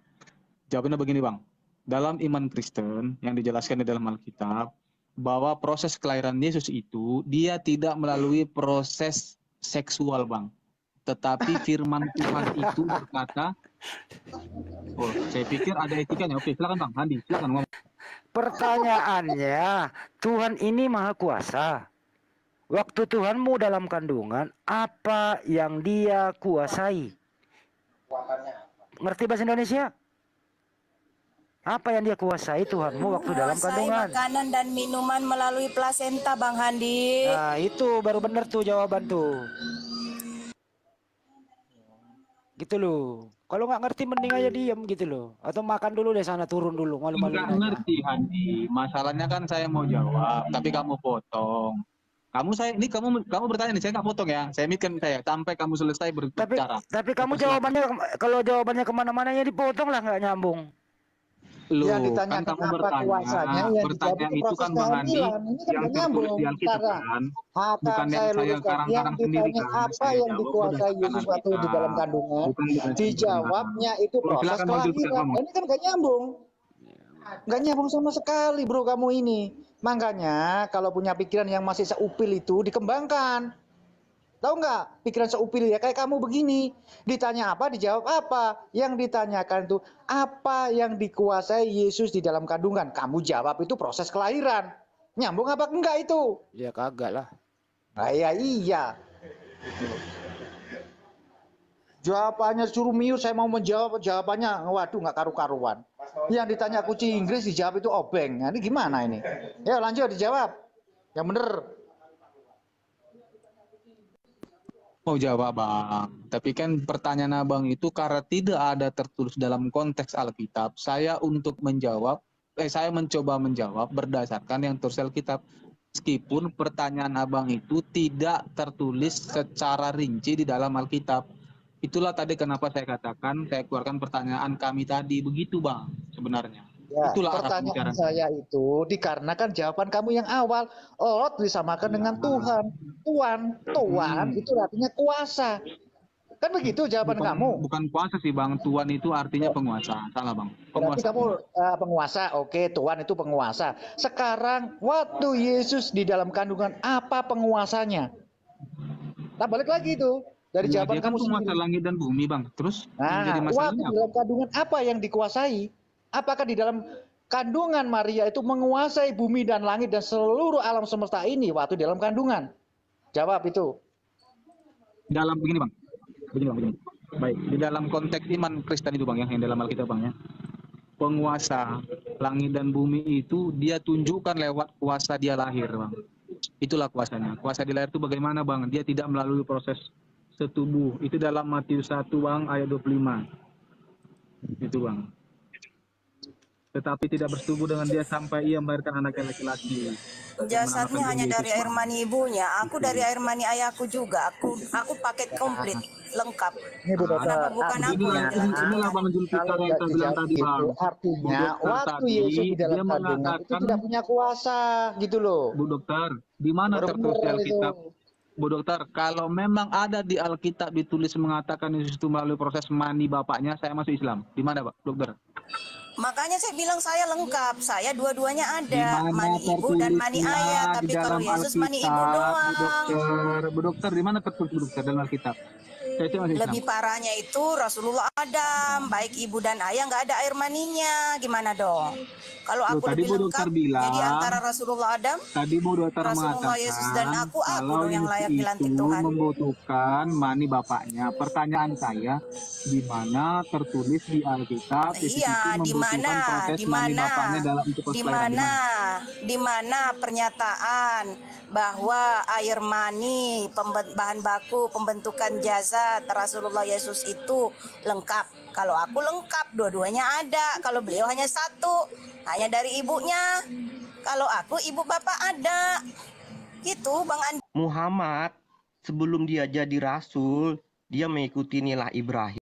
Jawabannya begini Bang. Dalam iman Kristen yang dijelaskan di dalam Alkitab, bahwa proses kelahiran Yesus itu dia tidak melalui proses seksual Bang. Tetapi firman Tuhan itu berkata, saya pikir ada etikanya. Oke, silakan Bang Andi, silakan ngomong. Pertanyaannya, Tuhan ini Maha Kuasa. Waktu Tuhanmu dalam kandungan, apa yang dia kuasai? Ngerti bahasa Indonesia? Apa yang dia kuasai Tuhanmu waktu dalam kandungan? Makanan dan minuman melalui plasenta, Bang Handi. Nah, itu baru benar tuh jawaban tuh. Gitu loh. Kalau nggak ngerti mending aja diem gitu loh. Atau makan dulu deh sana, turun dulu. Malu-malu. Nggak ngerti Handi. Masalahnya kan saya mau jawab, tapi kamu potong. Kamu bertanya nih, saya nggak potong ya. Saya mikirkan saya sampai kamu selesai berbicara. Tapi kamu jawabannya, kalau jawabannya kemana-mana ya dipotong lah, nggak nyambung. Loh, yang kan ditanya kamu apa bertanya, kuasanya, yang pertanyaan itu kan Bang Andi yang tertulis di Alkitab kan, bukan yang saya karang-karang sendiri kan. Apa yang dikuasai Yesus waktu di dalam kandungan, dijawabnya itu proses kelahiran. Ini kan gak nyambung. Gak nyambung sama sekali bro kamu ini. Makanya kalau punya pikiran yang masih seupil itu dikembangkan. Tahu nggak pikiran seupil ya kayak kamu begini. Ditanya apa dijawab apa. Yang ditanyakan itu apa yang dikuasai Yesus di dalam kandungan. Kamu jawab itu proses kelahiran. Nyambung apa enggak itu? Ya kagak lah. Nah, iya. Jawabannya suruh mute, saya mau menjawab jawabannya waduh nggak karu-karuan. Yang ditanya kunci Inggris dijawab itu obeng. Nah, ini gimana ini? Ya lanjut dijawab. Yang bener. Mau jawab Bang, tapi kan pertanyaan Abang itu karena tidak ada tertulis dalam konteks Alkitab. Saya mencoba menjawab berdasarkan yang tertulis Alkitab. Meskipun pertanyaan Abang itu tidak tertulis secara rinci di dalam Alkitab. Itulah tadi kenapa saya katakan saya keluarkan pertanyaan kami tadi, begitu Bang sebenarnya. Ya, itulah pertanyaan saya itu dikarenakan jawaban kamu yang awal, Allah disamakan dengan Tuhan. Tuhan itu artinya kuasa. Kan begitu jawaban kamu. Bukan kuasa sih Bang, Tuhan itu artinya penguasa. Salah Bang. Berarti kamu penguasa, oke, Tuhan itu penguasa. Sekarang waktu Yesus di dalam kandungan, apa penguasanya? Nah balik lagi itu. Dari jawaban kamu penguasa langit dan bumi Bang. Terus jadi waktu di dalam kandungan apa yang dikuasai? Apakah di dalam kandungan Maria itu menguasai bumi dan langit dan seluruh alam semesta ini waktu di dalam kandungan? Jawab itu. Dalam begini Bang. Begini. Baik, di dalam konteks iman Kristen itu Bang yang dalam Alkitab Bang ya. Penguasa langit dan bumi itu dia tunjukkan lewat kuasa dia lahir Bang. Itulah kuasanya. Kuasa di lahir itu bagaimana Bang? Dia tidak melalui proses setubuh. Itu dalam Matius 1 Bang ayat 25. Itu Bang. Tetapi tidak bersetubuh dengan dia sampai ia melahirkan anaknya laki-laki. Jasadnya hanya dari air mani ibunya. Aku dari air mani ayahku juga. Aku paket komplit, lengkap. Ini Bu Dokter. Kenapa bukan aku yang Inilah Bang Zulfikar yang saya bilang tadi Bang. Artinya waktu Yesus di dalam kandungan itu tidak punya kuasa gitu loh. Bu Dokter, di mana tertulis di Alkitab? Bu Dokter, kalau memang ada di Alkitab ditulis mengatakan Yesus itu melalui proses mani bapaknya, saya masuk Islam. Di mana Pak Dokter? Makanya saya bilang saya lengkap. Saya dua-duanya ada. Mani ibu dan mani ayah. Tapi kalau Yesus mani ibu doang. Bu Dokter, di mana tertulis Bu Dokter dalam Alkitab? Lebih parahnya itu Rasulullah Adam, baik ibu dan ayah nggak ada air maninya, gimana dong? Kalau aku tadi lebih lengkap, jadi antara Rasulullah Adam, tadi Bu Dokter Rasulullah Yesus dan aku dong yang layak dilantik itu Tuhan. Membutuhkan mani bapaknya. Pertanyaan saya, di mana tertulis di Alkitab? Iya, di mana pernyataan bahwa air mani bahan baku pembentukan jasad Rasulullah Yesus itu lengkap. Kalau aku lengkap, dua-duanya ada. Kalau beliau hanya satu, hanya dari ibunya. Kalau aku ibu bapak ada. Gitu Bang Andi. Muhammad sebelum dia jadi rasul, dia mengikuti nilai Ibrahim.